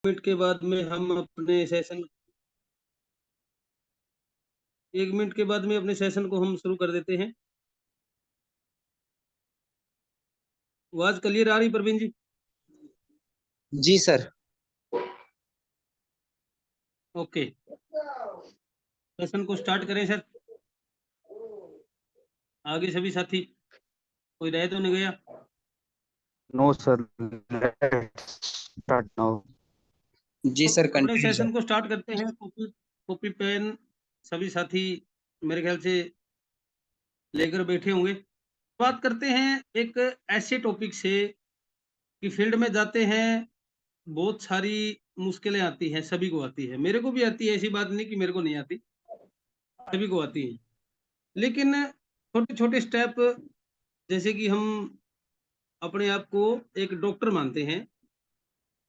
Minute के बाद में हम अपने सेशन 1 मिनट के बाद में अपने सेशन को हम शुरू कर देते हैं। आवाज़ क्लियर आ रही प्रवीण जी? जी सर। ओके, सेशन को स्टार्ट करें सर। आगे सभी साथी कोई रह तो नहीं गया? No sir, start now. जी तो सर, अपने कंटिन्यू सेशन सर। को स्टार्ट करते हैं। कॉपी कॉपी पेन सभी साथी मेरे ख्याल से लेकर बैठे होंगे। बात करते हैं एक ऐसे टॉपिक से कि फील्ड में जाते हैं, बहुत सारी मुश्किलें आती हैं, सभी को आती है, मेरे को भी आती है, ऐसी बात नहीं कि मेरे को नहीं आती, सभी को आती है। लेकिन छोटे छोटे स्टेप, जैसे कि हम अपने आप को एक डॉक्टर मानते हैं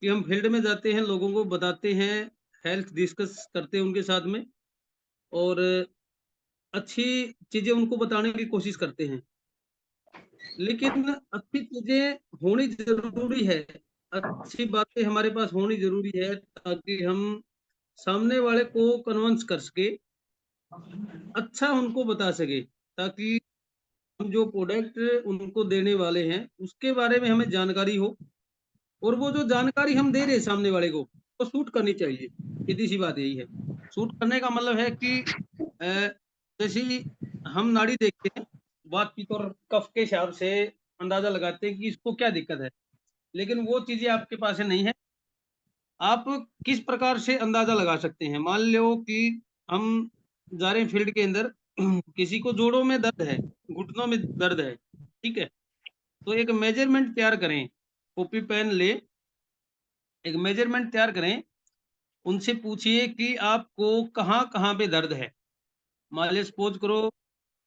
कि हम फील्ड में जाते हैं, लोगों को बताते हैं, हेल्थ डिस्कस करते हैं उनके साथ में, और अच्छी चीजें उनको बताने की कोशिश करते हैं। लेकिन अच्छी चीजें होनी जरूरी है, अच्छी बातें हमारे पास होनी जरूरी है, ताकि हम सामने वाले को कन्विंस कर सके, अच्छा उनको बता सके, ताकि हम जो प्रोडक्ट उनको देने वाले हैं उसके बारे में हमें जानकारी हो, और वो जो जानकारी हम दे रहे हैं सामने वाले को वो सूट करनी चाहिए। सीधी सी बात यही है। सूट करने का मतलब है कि जैसे हम नाड़ी देखते हैं, बातचीत और कफ के हिसाब से अंदाजा लगाते हैं कि इसको क्या दिक्कत है, लेकिन वो चीजें आपके पास है नहीं है। आप किस प्रकार से अंदाजा लगा सकते हैं? मान लो कि हम जा रहे हैं फील्ड के अंदर, किसी को जोड़ों में दर्द है, घुटनों में दर्द है, ठीक है, तो एक मेजरमेंट तैयार करें, कॉपी पेन ले, एक मेजरमेंट तैयार करें, उनसे पूछिए कि आपको कहाँ कहाँ पे दर्द है। मान लीजिए सपोज करो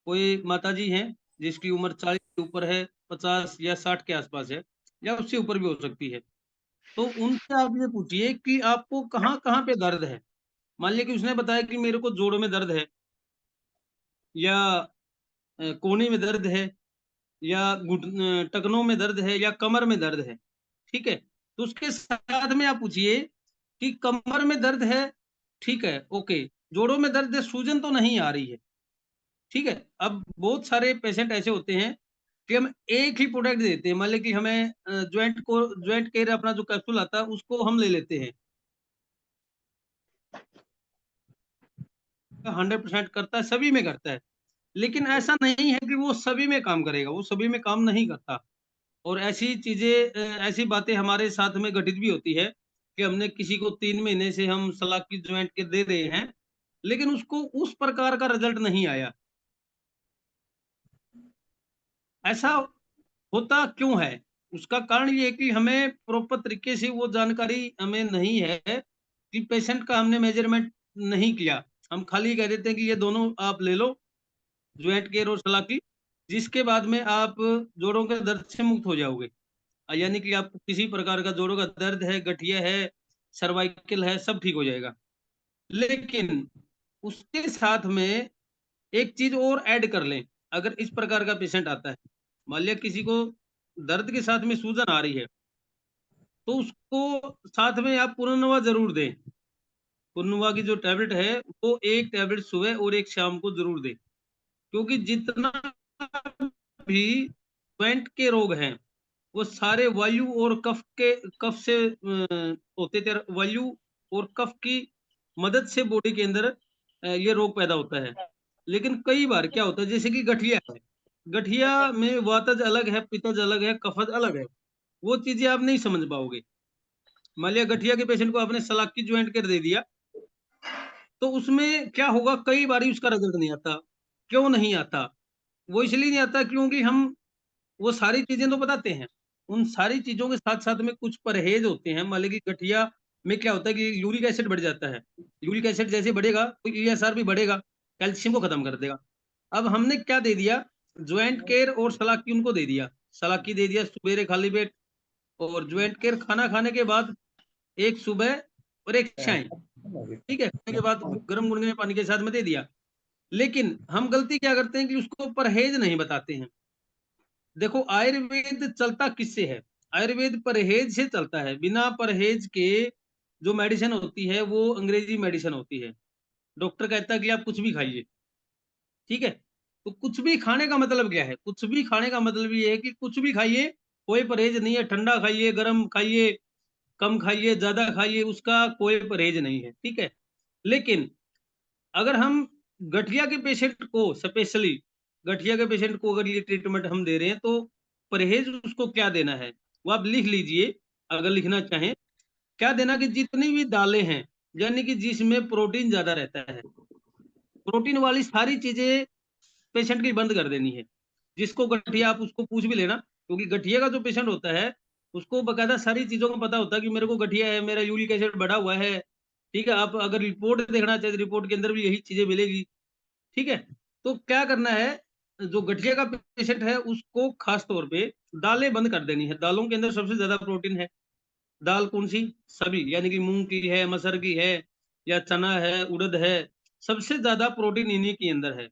कोई माता जी हैं जिसकी उम्र 40 के ऊपर है, 50 या 60 के आसपास है, या उससे ऊपर भी हो सकती है। तो उनसे आप ये पूछिए कि आपको कहाँ कहाँ पे दर्द है। मान लीजिए कि उसने बताया कि मेरे को जोड़ों में दर्द है, या कोहनी में दर्द है, या टखनों में दर्द है, या कमर में दर्द है, ठीक है, तो उसके साथ में आप पूछिए कि कमर में दर्द है, ठीक है, ओके, जोड़ों में दर्द है, सूजन तो नहीं आ रही है, ठीक है। अब बहुत सारे पेशेंट ऐसे होते हैं कि हम एक ही प्रोडक्ट देते हैं, मान लीजिए कि हमें ज्वाइंट केयर अपना जो कैप्सूल आता है उसको हम ले लेते हैं, 100% करता है, सभी में करता है, लेकिन ऐसा नहीं है कि वो सभी में काम करेगा, वो सभी में काम नहीं करता। और ऐसी चीजें, ऐसी बातें हमारे साथ में घटित भी होती है कि हमने किसी को 3 महीने से हम सलाह की ज्वाइंट के दे रहे हैं, लेकिन उसको उस प्रकार का रिजल्ट नहीं आया। ऐसा होता क्यों है? उसका कारण ये है कि हमें प्रॉपर तरीके से वो जानकारी हमें नहीं है, कि पेशेंट का हमने मेजरमेंट नहीं किया। हम खाली कह देते हैं कि ये दोनों आप ले लो, ज्वाइंट केयर और सलाह की, जिसके बाद में आप जोड़ों के दर्द से मुक्त हो जाओगे। यानी कि आपको किसी प्रकार का जोड़ों का दर्द है, गठिया है, सर्वाइकल है, सब ठीक हो जाएगा। लेकिन उसके साथ में एक चीज और ऐड कर लें। अगर इस प्रकार का पेशेंट आता है, मान लिया किसी को दर्द के साथ में सूजन आ रही है, तो उसको साथ में आप पुनर्नवा जरूर दें। पुनर्नवा की जो टैबलेट है वो एक टैबलेट सुबह और एक शाम को जरूर दें, क्योंकि जितना भी जॉइंट के रोग हैं वो सारे वायु और कफ से होते थे। वायु और कफ की मदद से बॉडी के अंदर ये रोग पैदा होता है। लेकिन कई बार क्या होता है, जैसे कि गठिया है, गठिया में वातज अलग है, पित्तज अलग है, कफज अलग है, वो चीजें आप नहीं समझ पाओगे। मान लिया गठिया के पेशेंट को आपने सलाकी ज्वाइंट कर दे दिया, तो उसमें क्या होगा, कई बार उसका रिजल्ट नहीं आता। क्यों नहीं आता? वो इसलिए नहीं आता क्योंकि हम वो सारी चीजें तो बताते हैं, उन सारी चीजों के साथ साथ में कुछ परहेज होते हैं। मान लीजिए कि गठिया में क्या होता है कि यूरिक एसिड बढ़ जाता है, यूरिक एसिड जैसे बढ़ेगा तो ईएसआर भी बढ़ेगा, कैल्शियम को खत्म कर देगा। अब हमने क्या दे दिया, ज्वाइंट केयर और सलाकी उनको दे दिया, सलाकी दे दिया सवेरे खाली पेट, और ज्वाइंट केयर खाना खाने के बाद एक सुबह और एक शाम, ठीक है, खाने के बाद गर्म गुनगुने पानी के साथ में दे दिया। लेकिन हम गलती क्या करते हैं कि उसको परहेज नहीं बताते हैं। देखो आयुर्वेद चलता किससे है? आयुर्वेद परहेज से चलता है। बिना परहेज के जो मेडिसिन होती है वो अंग्रेजी मेडिसिन होती है। डॉक्टर कहता है कि आप कुछ भी खाइए, ठीक है। तो कुछ भी खाने का मतलब क्या है? कुछ भी खाने का मतलब ये है कि कुछ भी खाइए, कोई परहेज नहीं है। ठंडा खाइए, गर्म खाइए, कम खाइए, ज्यादा खाइए, उसका कोई परहेज नहीं है, ठीक है। लेकिन अगर हम गठिया के पेशेंट को स्पेशली, गठिया के पेशेंट को अगर ये ट्रीटमेंट हम दे रहे हैं तो परहेज उसको क्या देना है वो आप लिख लीजिए, अगर लिखना चाहें। क्या देना कि जितनी भी दालें हैं, यानी कि जिसमें प्रोटीन ज्यादा रहता है, प्रोटीन वाली सारी चीजें पेशेंट की बंद कर देनी है। जिसको गठिया, आप उसको पूछ भी लेना, क्योंकि गठिया का जो पेशेंट होता है उसको बकायदा सारी चीजों का पता होता है कि मेरे को गठिया है, मेरा यूरिक एसिड बढ़ा हुआ है, ठीक है। आप अगर रिपोर्ट देखना चाहे तो रिपोर्ट के अंदर भी यही चीजें मिलेगी, ठीक है। तो क्या करना है, जो गठिया का पेशेंट है उसको खास तौर पे दालें बंद कर देनी है। दालों के अंदर सबसे ज्यादा प्रोटीन है। दाल कौन सी? सभी, यानी कि मूंग की है, मसर की है, या चना है, उड़द है, सबसे ज्यादा प्रोटीन इन्हीं के अंदर है।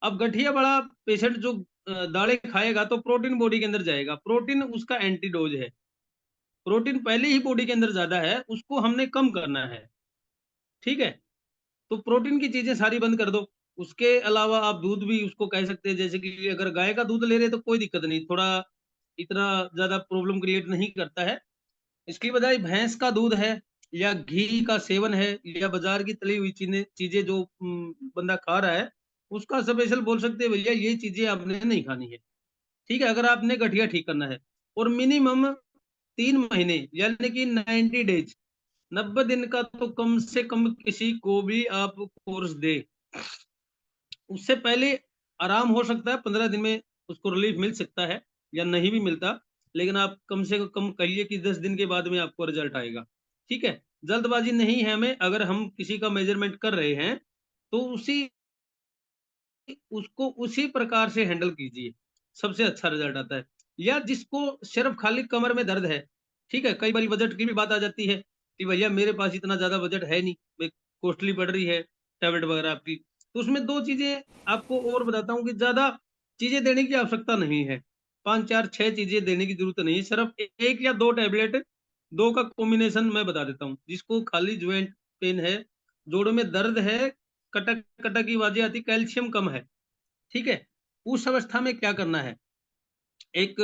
अब गठिया बड़ा पेशेंट जो दालें खाएगा तो प्रोटीन बॉडी के अंदर जाएगा। प्रोटीन उसका एंटीडोज है। प्रोटीन पहले ही बॉडी के अंदर ज्यादा है, उसको हमने कम करना है, ठीक है। तो प्रोटीन की चीजें सारी बंद कर दो। उसके अलावा आप दूध भी उसको कह सकते हैं, जैसे कि अगर गाय का दूध ले रहे तो कोई दिक्कत नहीं, थोड़ा इतना ज्यादा प्रॉब्लम क्रिएट नहीं करता है। इसकी बजाय भैंस का दूध है, या घी का सेवन है, या बाजार की तली हुई चीजें चीजें जो बंदा खा रहा है, उसका स्पेशल बोल सकते हैं भैया ये चीजें आपने नहीं खानी है, ठीक है, अगर आपने गठिया ठीक करना है। और मिनिमम 3 महीने, यानी कि 90 डेज, 90 दिन का तो कम से कम किसी को भी आप कोर्स दे। उससे पहले आराम हो सकता है, 15 दिन में उसको रिलीफ मिल सकता है, या नहीं भी मिलता। लेकिन आप कम से कम कहिए कि 10 दिन के बाद में आपको रिजल्ट आएगा, ठीक है। जल्दबाजी नहीं है हमें, अगर हम किसी का मेजरमेंट कर रहे हैं तो उसको उसी प्रकार से हैंडल कीजिए, सबसे अच्छा रिजल्ट आता है। या जिसको सिर्फ खाली कमर में दर्द है, ठीक है, कई बार बजट की भी बात आ जाती है कि भैया मेरे पास इतना ज्यादा बजट है नहीं, भाई कॉस्टली पड़ रही है टैबलेट वगैरह आपकी। तो उसमें दो चीजें आपको और बताता हूँ कि ज्यादा चीजें देने की आवश्यकता नहीं है। 5 4 6 चीजें देने की जरूरत नहीं है, सिर्फ एक या दो टैबलेट, दो का कॉम्बिनेशन मैं बता देता हूँ। जिसको खाली ज्वाइंट पेन है, जोड़ों में दर्द है, कटक कटक की आवाजें आती, कैल्शियम कम है, ठीक है, उस अवस्था में क्या करना है, एक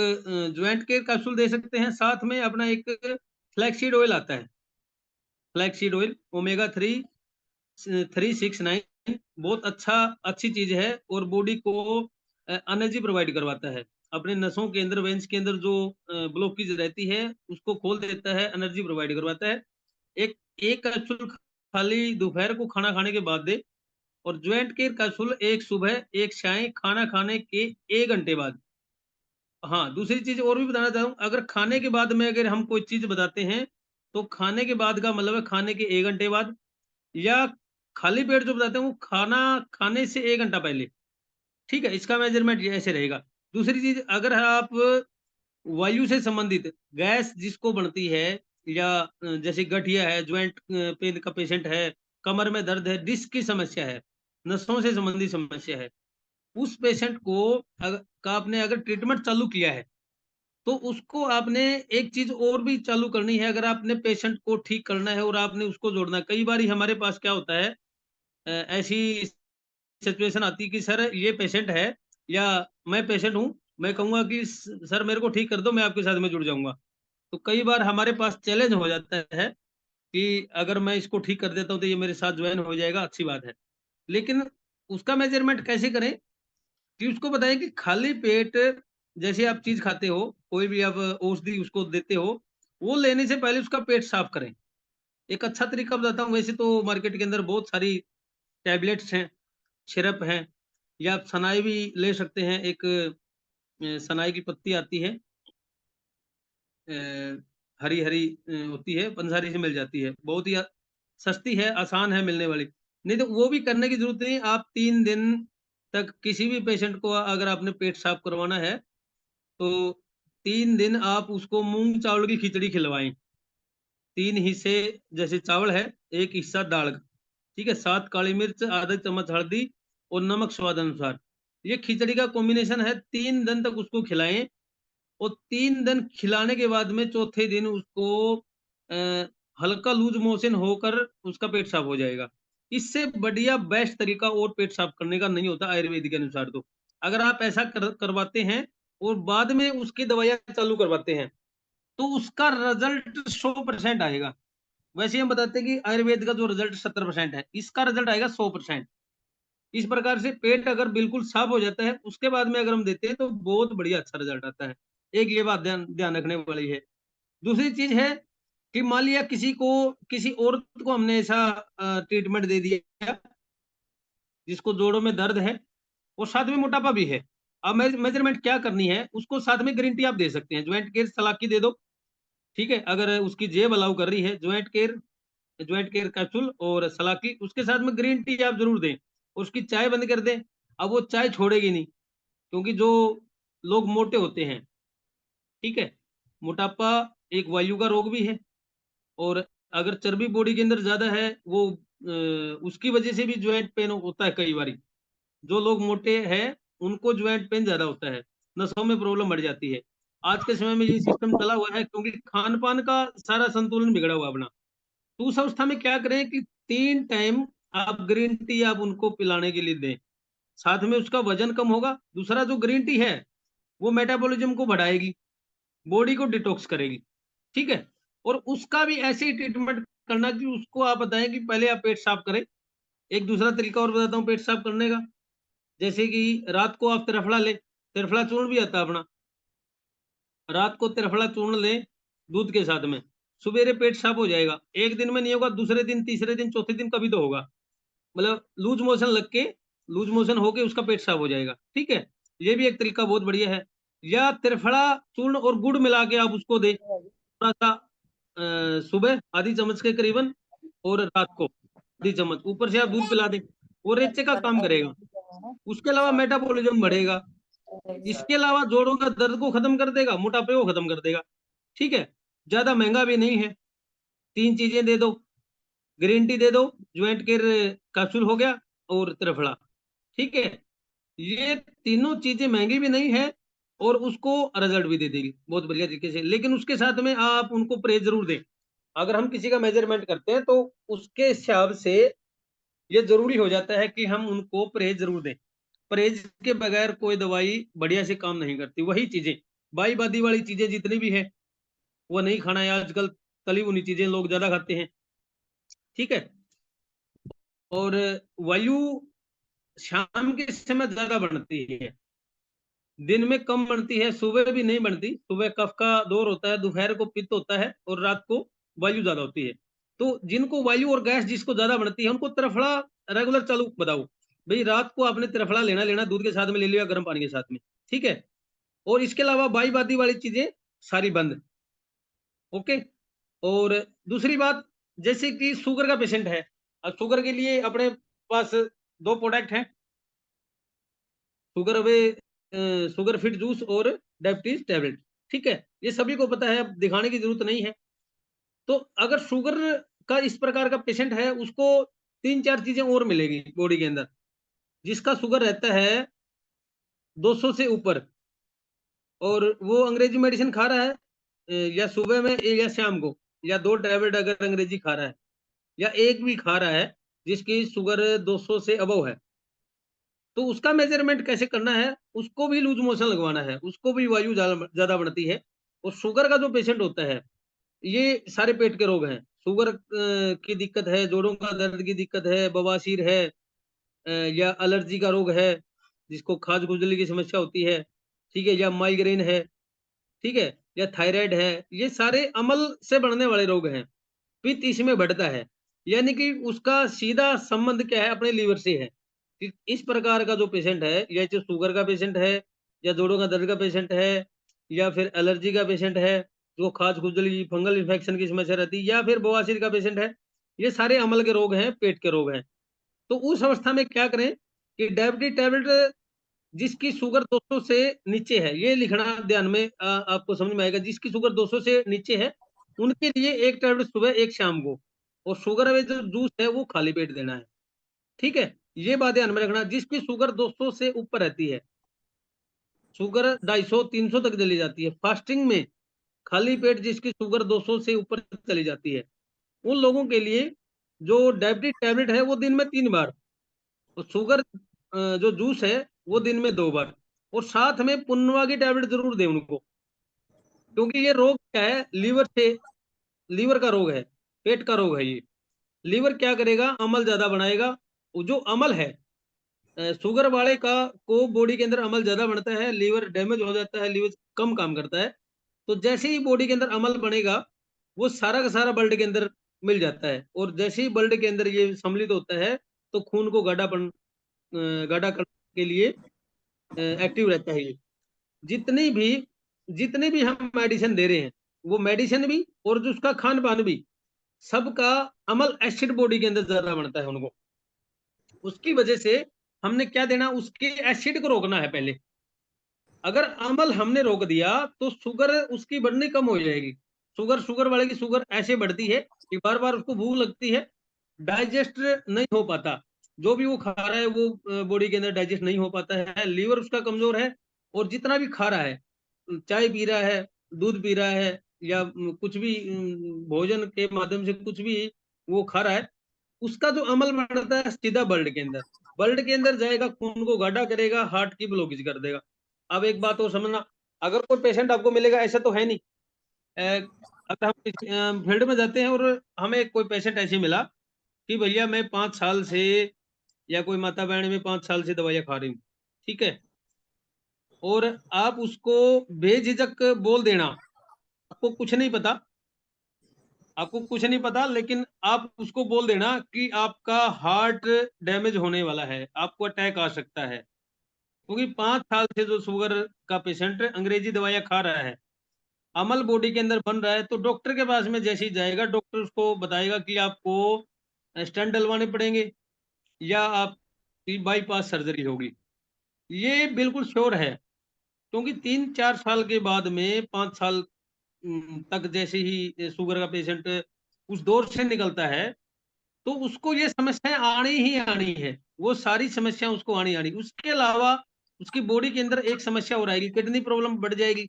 ज्वाइंट केयर कैप्सूल दे सकते हैं। साथ में अपना एक फ्लैक्सीड ऑयल आता है, फ्लैक्सीड ऑयल Omega 3 बहुत अच्छी चीज है, और बॉडी को एनर्जी प्रोवाइड करवाता है। अपने नसों के अंदर, वेंस के अंदर जो ब्लॉकेज रहती है उसको खोल देता है, एनर्जी प्रोवाइड करवाता है। एक एक कैप्सूल खाली दोपहर को खाना खाने के बाद दे, और ज्वाइंट केयर कैप्सूल एक सुबह एक शाम खाना खाने के 1 घंटे बाद। हाँ, दूसरी चीज और भी बताना चाहूँ, अगर खाने के बाद में अगर हम कोई चीज बताते हैं तो खाने के बाद का मतलब है खाने के 1 घंटे बाद, या खाली पेट जो बताते हैं वो खाना खाने से 1 घंटा पहले, ठीक है। इसका मेजरमेंट ये ऐसे रहेगा। दूसरी चीज, अगर आप वायु से संबंधित गैस जिसको बनती है, या जैसे गठिया है, ज्वाइंट पेन का पेशेंट है, कमर में दर्द है, डिस्क की समस्या है, नसों से संबंधित समस्या है, उस पेशेंट को का आपने अगर ट्रीटमेंट चालू किया है तो उसको आपने एक चीज और भी चालू करनी है। अगर आपने पेशेंट को ठीक करना है और आपने उसको जोड़ना है, कई बार हमारे पास क्या होता है, ऐसी सिचुएशन आती है कि सर ये पेशेंट है, या मैं पेशेंट हूँ, मैं कहूंगा कि सर मेरे को ठीक कर दो, मैं आपके साथ में जुड़ जाऊंगा। तो कई बार हमारे पास चैलेंज हो जाता है कि अगर मैं इसको ठीक कर देता हूँ तो ये मेरे साथ ज्वाइन हो जाएगा, अच्छी बात है। लेकिन उसका मेजरमेंट कैसे करें, कि उसको बताएं कि खाली पेट जैसे आप चीज खाते हो, कोई भी आप औषधि उसको देते हो, वो लेने से पहले उसका पेट साफ करें। एक अच्छा तरीका बताता हूँ, वैसे तो मार्केट के अंदर बहुत सारी टैबलेट्स हैं, सिरप हैं, या आप सनाई भी ले सकते हैं। एक सनाई की पत्ती आती है, हरी हरी होती है, पंसारी से मिल जाती है, बहुत ही सस्ती है, आसान है मिलने वाली। नहीं तो वो भी करने की जरूरत नहीं। आप 3 दिन तक किसी भी पेशेंट को अगर आपने पेट साफ करवाना है तो 3 दिन आप उसको मूंग चावल की खिचड़ी खिलवाएं। 3 हिस्से जैसे चावल है, एक हिस्सा दाल का, ठीक है, 7 काली मिर्च, आधा चम्मच हल्दी, और नमक स्वाद अनुसार। ये खिचड़ी का कॉम्बिनेशन है। 3 दिन तक उसको खिलाएं, और 3 दिन खिलाने के बाद में चौथे दिन उसको हल्का लूज मोशन होकर उसका पेट साफ हो जाएगा। इससे बढ़िया बेस्ट तरीका और पेट साफ करने का नहीं होता आयुर्वेदिक के अनुसार। तो अगर आप ऐसा करवाते हैं और बाद में उसकी दवाइयां चालू करवाते हैं तो उसका रिजल्ट 100% आएगा। वैसे हम बताते हैं कि आयुर्वेद का जो रिजल्ट 70% है, इसका रिजल्ट आएगा 100%। इस प्रकार से पेट अगर बिल्कुल साफ हो जाता है उसके बाद में अगर हम देते हैं तो बहुत बढ़िया अच्छा रिजल्ट आता है। एक ये बात ध्यान ध्यान रखने वाली है। दूसरी चीज है कि मान लिया किसी औरत को हमने ऐसा ट्रीटमेंट दे दिया जिसको जोड़ों में दर्द है और साथ में मोटापा भी है। अब मेजरमेंट क्या करनी है, उसको साथ में ग्रीन टी आप दे सकते हैं, ज्वाइंट केयर सलाकी दे दो। ठीक है, अगर उसकी जेब अलाउ कर रही है ज्वाइंट केयर कैप्सूल और सलाकी, उसके साथ में ग्रीन टी आप जरूर दें और उसकी चाय बंद कर दें। अब वो चाय छोड़ेगी नहीं, क्योंकि जो लोग मोटे होते हैं, ठीक है, मोटापा एक वायु का रोग भी है। और अगर चर्बी बॉडी के अंदर ज्यादा है वो उसकी वजह से भी ज्वाइंट पेन होता है कई बार। जो लोग मोटे हैं उनको ज्वाइंट पेन ज्यादा होता है, नसों में प्रॉब्लम बढ़ जाती है। आज के समय में ये सिस्टम चला हुआ है क्योंकि खान पान का सारा संतुलन बिगड़ा हुआ है अपना। तो उस अवस्था में क्या करें कि 3 टाइम आप ग्रीन टी आप उनको पिलाने के लिए दें। साथ में उसका वजन कम होगा। दूसरा, जो ग्रीन टी है वो मेटाबॉलिज्म को बढ़ाएगी, बॉडी को डिटॉक्स करेगी। ठीक है, और उसका भी ऐसे ही ट्रीटमेंट करना कि उसको आप बताएं कि पहले आप पेट साफ करें। एक दूसरा तरीका और बताता हूँ पेट साफ करने का। जैसे कि रात को आप त्रिफला ले, त्रिफला चूर्ण भी आता है अपना। रात को त्रिफला चूर्ण लें दूध के साथ में, सवेरे पेट साफ हो जाएगा। एक दिन में नहीं होगा, दूसरे दिन, तीसरे दिन, चौथे दिन कभी तो होगा। मतलब लूज मोशन होके उसका पेट साफ हो जाएगा। ठीक है, ये भी एक तरीका बहुत बढ़िया है। या त्रिफला चूर्ण और गुड़ मिला के आप उसको दें थोड़ा सा, सुबह आधी चम्मच के करीबन, और रात को आधी चम्मच, ऊपर से आप दूध पिला दें, वो रेचे का काम करेगा। उसके अलावा मेटाबॉलिज्म बढ़ेगा। इसके अलावा जोड़ों का दर्द को खत्म कर देगा, मोटापे को खत्म कर देगा। ठीक है, ज्यादा महंगा भी नहीं है। 3 चीजें दे दो, ग्रीन टी दे दो, ज्वाइंट केयर कैप्सूल हो गया, और त्रिफला। ठीक है, ये तीनों चीजें महंगी भी नहीं है और उसको रिजल्ट भी दे देगी बहुत बढ़िया तरीके से। लेकिन उसके साथ में आप उनको परहेज जरूर दें। अगर हम किसी का मेजरमेंट करते हैं तो उसके हिसाब से ये जरूरी हो जाता है कि हम उनको परहेज जरूर दें। परहेज के बगैर कोई दवाई बढ़िया से काम नहीं करती। वही चीजें, बाई बादी वाली चीजें जितनी भी है वो नहीं खाना है आजकल। तली भुनी चीजें लोग ज्यादा खाते हैं। ठीक है, और वायु शाम के समय ज्यादा बढ़ती है, दिन में कम बढ़ती है, सुबह भी नहीं बढ़ती। सुबह कफ का दौर होता है, दोपहर को पित्त होता है, और रात को वायु ज्यादा होती है। तो जिनको वायु और गैस जिसको ज्यादा बढ़ती है उनको त्रिफला रेगुलर चालू बताओ। भाई रात को आपने त्रिफला लेना लेना, दूध के साथ में ले लिया, गर्म पानी के साथ में। ठीक है, और इसके अलावा बाई बादी वाली चीजें सारी बंद। ओके, और दूसरी बात, जैसे कि शुगर का पेशेंट है, अब शुगर के लिए अपने पास 2 प्रोडक्ट हैं, sugar away sugar fit juice और डायबिटीज टैबलेट। ठीक है, ये सभी को पता है, अब दिखाने की जरूरत नहीं है। तो अगर शुगर का इस प्रकार का पेशेंट है उसको 3-4 चीजें और मिलेगी बॉडी के अंदर। जिसका शुगर रहता है 200 से ऊपर, और वो अंग्रेजी मेडिसिन खा रहा है, या सुबह में या शाम को, या 2 टैबलेट अगर अंग्रेजी खा रहा है, या एक भी खा रहा है जिसकी शुगर 200 से अबव है, तो उसका मेजरमेंट कैसे करना है। उसको भी लूज मोशन लगवाना है, उसको भी वायु ज्यादा बढ़ती है। और शुगर का जो पेशेंट होता है, ये सारे पेट के रोग हैं। शुगर की दिक्कत है, जोड़ों का दर्द की दिक्कत है, बवासीर है, या एलर्जी का रोग है जिसको खाज खुजली की समस्या होती है। ठीक है, या माइग्रेन है। ठीक है, या थायराइड है। ये सारे अमल से बढ़ने वाले रोग हैं। पित्त इसमें बढ़ता है, यानी कि उसका सीधा संबंध क्या है, अपने लीवर से है। इस प्रकार का जो पेशेंट है, या जो शुगर का पेशेंट है, या जोड़ों का दर्द का पेशेंट है, या फिर एलर्जी का पेशेंट है, जो खाज खुजली फंगल इन्फेक्शन की समस्या रहती है, या फिर बवासीर का पेशेंट है, ये सारे अमल के रोग हैं, पेट के रोग हैं। तो उस अवस्था में क्या करें कि डायबिटीज टैबलेट जिसकी शुगर 200 से नीचे है, ये लिखना ध्यान में, आपको समझ में आएगा। जिसकी शुगर 200 से नीचे है उनके लिए एक टैबलेट सुबह, एक शाम को, और शुगर में जो जूस है वो खाली पेट देना है। ठीक है, ये बात ध्यान में रखना। जिसकी शुगर 200 से ऊपर रहती है, शुगर 250-300 तक चली जाती है फास्टिंग में, खाली पेट जिसकी शुगर 200 से ऊपर चली जाती है, उन लोगों के लिए जो डायबिटीज टैबलेट है वो दिन में 3 बार, और शुगर जो जूस है वो दिन में 2 बार, और साथ में पुनवा की टैबलेट जरूर दें उनको, क्योंकि ये रोग क्या है, लीवर का रोग है, पेट का रोग है ये। लीवर क्या करेगा, अम्ल ज्यादा बनाएगा। वो जो अम्ल है, शुगर वाले का को बॉडी के अंदर अम्ल ज्यादा बनता है, लीवर डैमेज हो जाता है, लीवर कम काम करता है। तो जैसे ही बॉडी के अंदर अम्ल बनेगा, वो सारा का सारा ब्लड के अंदर मिल जाता है, और जैसे ही ब्लड के अंदर ये सम्मिलित होता है, तो खून को गाढ़ा करने के लिए एक्टिव रहता है ये। जितनी भी जितनी भी हम मेडिसिन दे रहे हैं, वो मेडिसिन भी और जो उसका खान पान भी, सबका अमल एसिड बॉडी के अंदर ज्यादा बनता है उनको। उसकी वजह से हमने क्या देना, उसके एसिड को रोकना है पहले। अगर अमल हमने रोक दिया तो शुगर उसकी बढ़नी कम हो जाएगी। शुगर वाले की शुगर ऐसे बढ़ती है कि बार बार उसको भूख लगती है, डाइजेस्ट नहीं हो पाता। जो भी वो खा रहा है वो बॉडी के अंदर डाइजेस्ट नहीं हो पाता है, लीवर उसका कमजोर है। और जितना भी खा रहा है, चाय पी रहा है, दूध पी रहा है, या कुछ भी भोजन के माध्यम से कुछ भी वो खा रहा है, उसका जो अमल बढ़ता है सीधा ब्लड के अंदर जाएगा, खून को गाढ़ा करेगा, हार्ट की ब्लॉकेज कर देगा। अब एक बात और समझना, अगर कोई पेशेंट आपको मिलेगा, ऐसा तो है नहीं, अगर हम फील्ड में जाते हैं और हमें कोई पेशेंट ऐसे मिला कि भैया मैं 5 साल से, या कोई माता बहन में 5 साल से दवाइयाँ खा रही हूँ, ठीक है, और आप उसको बेझिझक बोल देना, आपको कुछ नहीं पता, आपको कुछ नहीं पता, लेकिन आप उसको बोल देना कि आपका हार्ट डैमेज होने वाला है, आपको अटैक आ सकता है, क्योंकि 5 साल से जो शुगर का पेशेंट अंग्रेजी दवाइयाँ खा रहा है, अमल बॉडी के अंदर बन रहा है, तो डॉक्टर के पास में जैसे ही जाएगा, डॉक्टर उसको बताएगा कि आपको स्टेंट डलवाने पड़ेंगे, या आपकी बाईपास सर्जरी होगी। ये बिल्कुल श्योर है, क्योंकि 3-4 साल के बाद में 5 साल तक जैसे ही शुगर का पेशेंट उस दौर से निकलता है, तो उसको ये समस्याएं आनी ही आनी है, वो सारी समस्याएं उसको आनी। उसके अलावा उसकी बॉडी के अंदर एक समस्या और आएगी, किडनी प्रॉब्लम बढ़ जाएगी,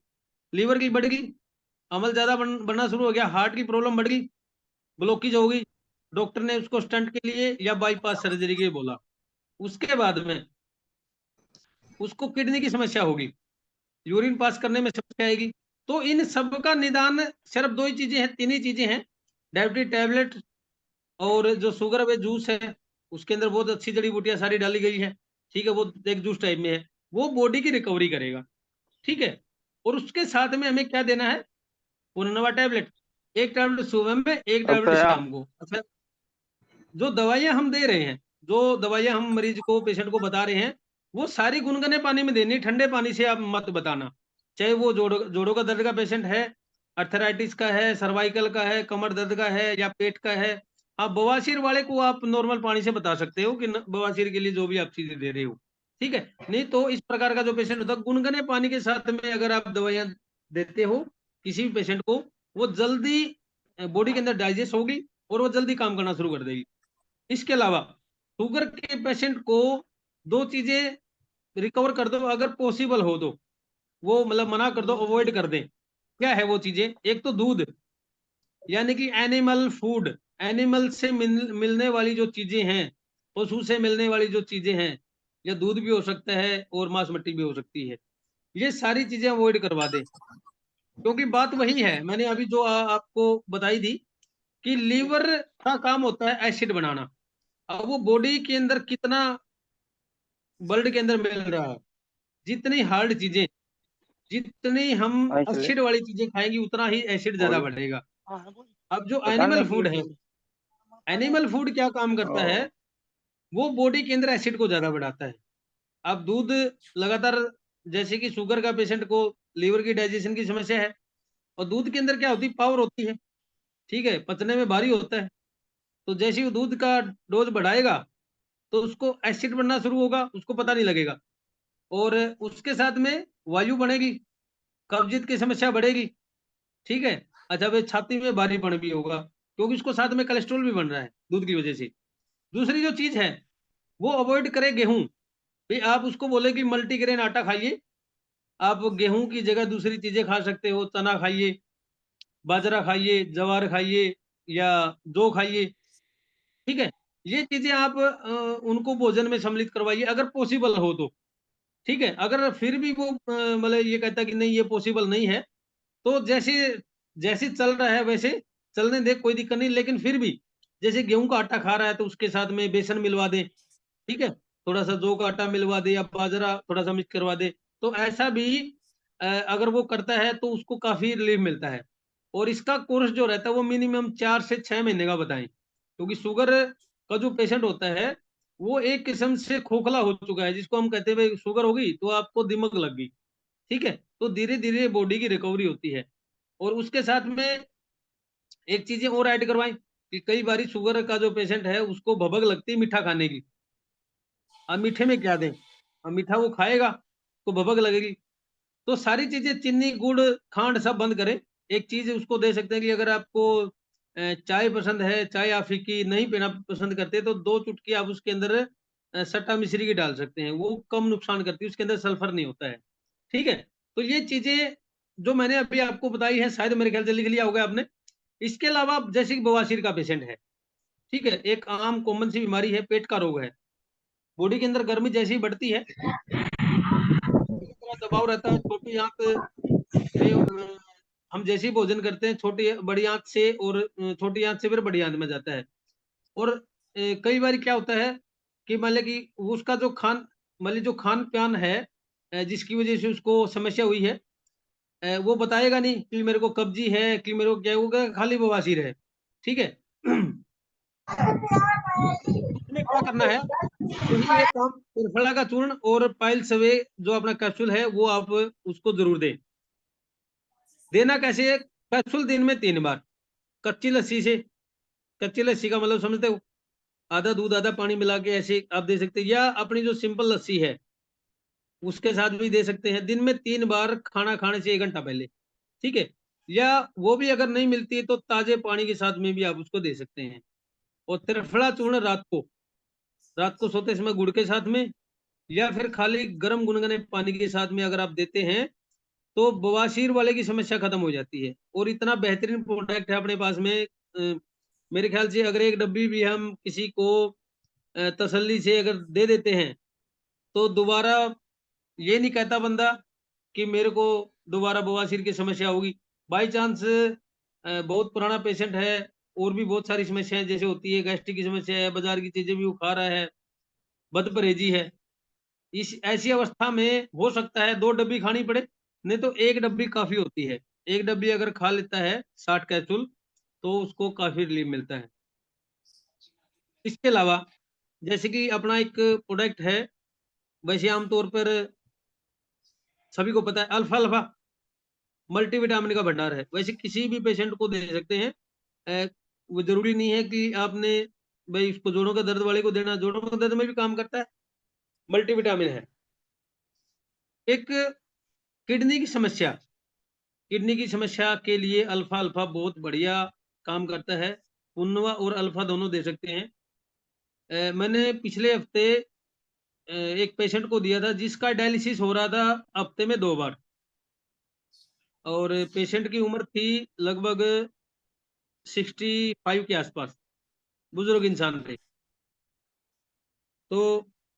लीवर की बढ़ गई, अमल ज्यादा बढ़ना शुरू हो गया, हार्ट की प्रॉब्लम बढ़ गई, ब्लॉकेज हो गई, डॉक्टर ने उसको स्टंट के लिए या बाईपास सर्जरी के लिए बोला। उसके बाद में उसको किडनी की समस्या होगी, यूरिन पास करने में समस्या आएगी। तो इन सब का निदान सिर्फ 2 ही चीजें हैं, 3 ही चीजें हैं, डायबिटीज टैबलेट और जो शुगर वे जूस है, उसके अंदर बहुत अच्छी जड़ी बूटियां सारी डाली गई है, ठीक है, वो एक जूस टाइप में है, वो बॉडी की रिकवरी करेगा, ठीक है। और उसके साथ में हमें क्या देना है, पुनर्नवा टैबलेट, एक टैबलेट सुबह में, एक टैबलेट रुपया शाम को। अच्छा, जो दवाइयां हम दे रहे हैं, जो दवाइयां हम मरीज को, पेशेंट को बता रहे हैं, वो सारी गुनगुने पानी में देनी, ठंडे पानी से आप मत बताना। चाहे वो जोड़ों का दर्द का पेशेंट है, अर्थराइटिस का है, सर्वाइकल का है, कमर दर्द का है, या पेट का है, आप बवासीर वाले को आप नॉर्मल पानी से बता सकते हो कि बवासीर के लिए जो भी आप चीजें दे रहे हो, ठीक है। नहीं तो इस प्रकार का जो पेशेंट होता है, गुनगुने पानी के साथ में अगर आप दवाइयां देते हो किसी भी पेशेंट को, वो जल्दी बॉडी के अंदर डाइजेस्ट होगी, और वो जल्दी काम करना शुरू कर देगी। इसके अलावा शुगर के पेशेंट को 2 चीजें रिकवर कर दो अगर पॉसिबल हो तो, वो मतलब मना कर दो, अवॉइड कर दें। क्या है वो चीजें, एक तो दूध, यानी कि एनिमल फूड, एनिमल से मिलने वाली जो चीजें हैं, पशु से मिलने वाली जो चीजें हैं, या दूध भी हो सकता है और मांस मट्टी भी हो सकती है, ये सारी चीजें अवॉइड करवा दें। क्योंकि बात वही है, मैंने अभी जो आपको बताई थी कि लीवर का काम होता है एसिड बनाना। अब वो बॉडी के अंदर कितना ब्लड के अंदर मिल रहा है, जितनी हार्ड चीजें, जितनी हम एसिड वाली चीजें खाएंगे, उतना ही एसिड ज्यादा बढ़ेगा। अब जो एनिमल फूड है, एनिमल फूड क्या काम करता है, वो बॉडी के अंदर एसिड को ज्यादा बढ़ाता है। अब दूध लगातार, जैसे कि शुगर का पेशेंट को लीवर की डाइजेशन की समस्या है, और दूध के अंदर क्या होती है, पावर होती है, ठीक है, पचने में भारी होता है। तो जैसे ही वो दूध का डोज बढ़ाएगा, तो उसको एसिड बनना शुरू होगा, उसको पता नहीं लगेगा, और उसके साथ में वायु बढ़ेगी, कब्जियत की समस्या बढ़ेगी, ठीक है। अच्छा, वे छाती में भारीपन भी होगा, क्योंकि उसको साथ में कोलेस्ट्रॉल भी बन रहा है दूध की वजह से। दूसरी जो चीज है, वो अवॉइड करे गेहूं, भाई आप उसको बोले कि मल्टीग्रेन आटा खाइए, आप गेहूं की जगह दूसरी चीजें खा सकते हो, चना खाइए, बाजरा खाइए, जवार खाइए, या जौ खाइए, ठीक है? ये चीजें आप उनको भोजन में सम्मिलित करवाइए अगर पॉसिबल हो तो, ठीक है? अगर फिर भी वो मतलब ये कहता है कि नहीं ये पॉसिबल नहीं है, तो जैसे जैसे चल रहा है वैसे चलने दे, कोई दिक्कत नहीं। लेकिन फिर भी जैसे गेहूं का आटा खा रहा है तो उसके साथ में बेसन मिलवा दे, ठीक है? थोड़ा सा जौ का आटा मिलवा दे या बाजरा थोड़ा सा मिक्स करवा दे, तो ऐसा भी अगर वो करता है तो उसको काफी रिलीफ मिलता है। और इसका कोर्स जो रहता है वो मिनिमम 4 से 6 महीने का बताएं, क्योंकि शुगर का जो पेशेंट होता है वो एक किस्म से खोखला हो चुका है, जिसको हम कहते हैं भाई शुगर हो गई तो आपको दिमक लग गई, ठीक है? तो धीरे धीरे बॉडी की रिकवरी होती है। और उसके साथ में एक चीजें और ऐड करवाएं कि कई बारी शुगर का जो पेशेंट है उसको भभक लगती है मीठा खाने की। अब मीठे में क्या दें? अब मीठा वो खाएगा तो भभक लगेगी। तो सारी चीजें चीनी, गुड़, खांड सब बंद करें। एक चीज उसको दे सकते हैं कि अगर आपको चाय पसंद है, चाय आप फीकी नहीं पीना पसंद करते, तो 2 चुटकी आप उसके अंदर सट्टा मिश्री की डाल सकते हैं। वो कम नुकसान करती है, उसके अंदर सल्फर नहीं होता है, ठीक है? तो ये चीजें जो मैंने अभी आपको बताई है शायद मेरे ख्याल से लिख लिया होगा आपने। इसके अलावा जैसे कि बवासीर का पेशेंट है, ठीक है? एक आम कॉमन सी बीमारी है, पेट का रोग है। बॉडी के अंदर गर्मी जैसे ही बढ़ती है, इतना दबाव रहता है, छोटी आंत में हम जैसे ही भोजन करते हैं छोटी बड़ी आंत से, और छोटी आंत से फिर बड़ी आंत में जाता है। और कई बार क्या होता है कि मान लिया कि उसका जो मान लीजिए जो खान पान है, जिसकी वजह से उसको समस्या हुई है, वो बताएगा नहीं कि मेरे को कब्जी है कि मेरे को क्या होगा, खाली बवासीर है, ठीक है? उसमें क्या करना है, वही एक काम, त्रिफला का चूर्ण और पाइल सवे जो अपना कैप्सूल है वो आप उसको जरूर दें। देना कैसे है? कैप्सूल दिन में 3 बार, कच्ची लस्सी से। कच्ची लस्सी का मतलब समझते हो? आधा दूध आधा पानी मिला के ऐसे आप दे सकते हैं, या अपनी जो सिंपल लस्सी है उसके साथ भी दे सकते हैं। दिन में 3 बार खाना खाने से 1 घंटा पहले, ठीक है? या वो भी अगर नहीं मिलती है तो ताजे पानी के साथ में भी आप उसको दे सकते हैं। और त्रिफला चूर्ण रात को सोते समय गुड़ के साथ में, या फिर खाली गर्म गुनगुने पानी के साथ में अगर आप देते हैं तो बवासीर वाले की समस्या खत्म हो जाती है। और इतना बेहतरीन प्रोडक्ट है अपने पास में। मेरे ख्याल से अगर एक डब्बी भी हम किसी को तसल्ली से अगर दे देते हैं तो दोबारा ये नहीं कहता बंदा कि मेरे को दोबारा बवासीर की समस्या होगी। बाई चांस बहुत पुराना पेशेंट है और भी बहुत सारी समस्याएं जैसे होती है, गैस्ट्रिक की समस्या है, बाजार की चीजें भी वो खा रहा है, बद परहेजी है, इस ऐसी अवस्था में हो सकता है 2 डब्बी खानी पड़े, नहीं तो 1 डब्बी काफी होती है। 1 डब्बी अगर खा लेता है 60 कैप्सूल तो उसको काफी रिलीफ मिलता है। इसके अलावा जैसे कि अपना एक प्रोडक्ट है, वैसे आमतौर पर सभी को पता है, अल्फा अल्फा मल्टीविटामिन का भंडार है। वैसे किसी भी पेशेंट को दे सकते हैं। वो जरूरी नहीं है कि आपने भाई इसको जोड़ों का दर्द वाले को देना, जोड़ों का दर्द में भी काम करता है, मल्टीविटामिन है। एक किडनी की समस्या, किडनी की समस्या के लिए अल्फा अल्फा बहुत बढ़िया काम करता है। पुन्नवा और अल्फा दोनों दे सकते हैं। मैंने पिछले हफ्ते एक पेशेंट को दिया था जिसका डायलिसिस हो रहा था हफ्ते में 2 बार, और पेशेंट की उम्र थी लगभग 65 के आसपास, बुजुर्ग इंसान थे। तो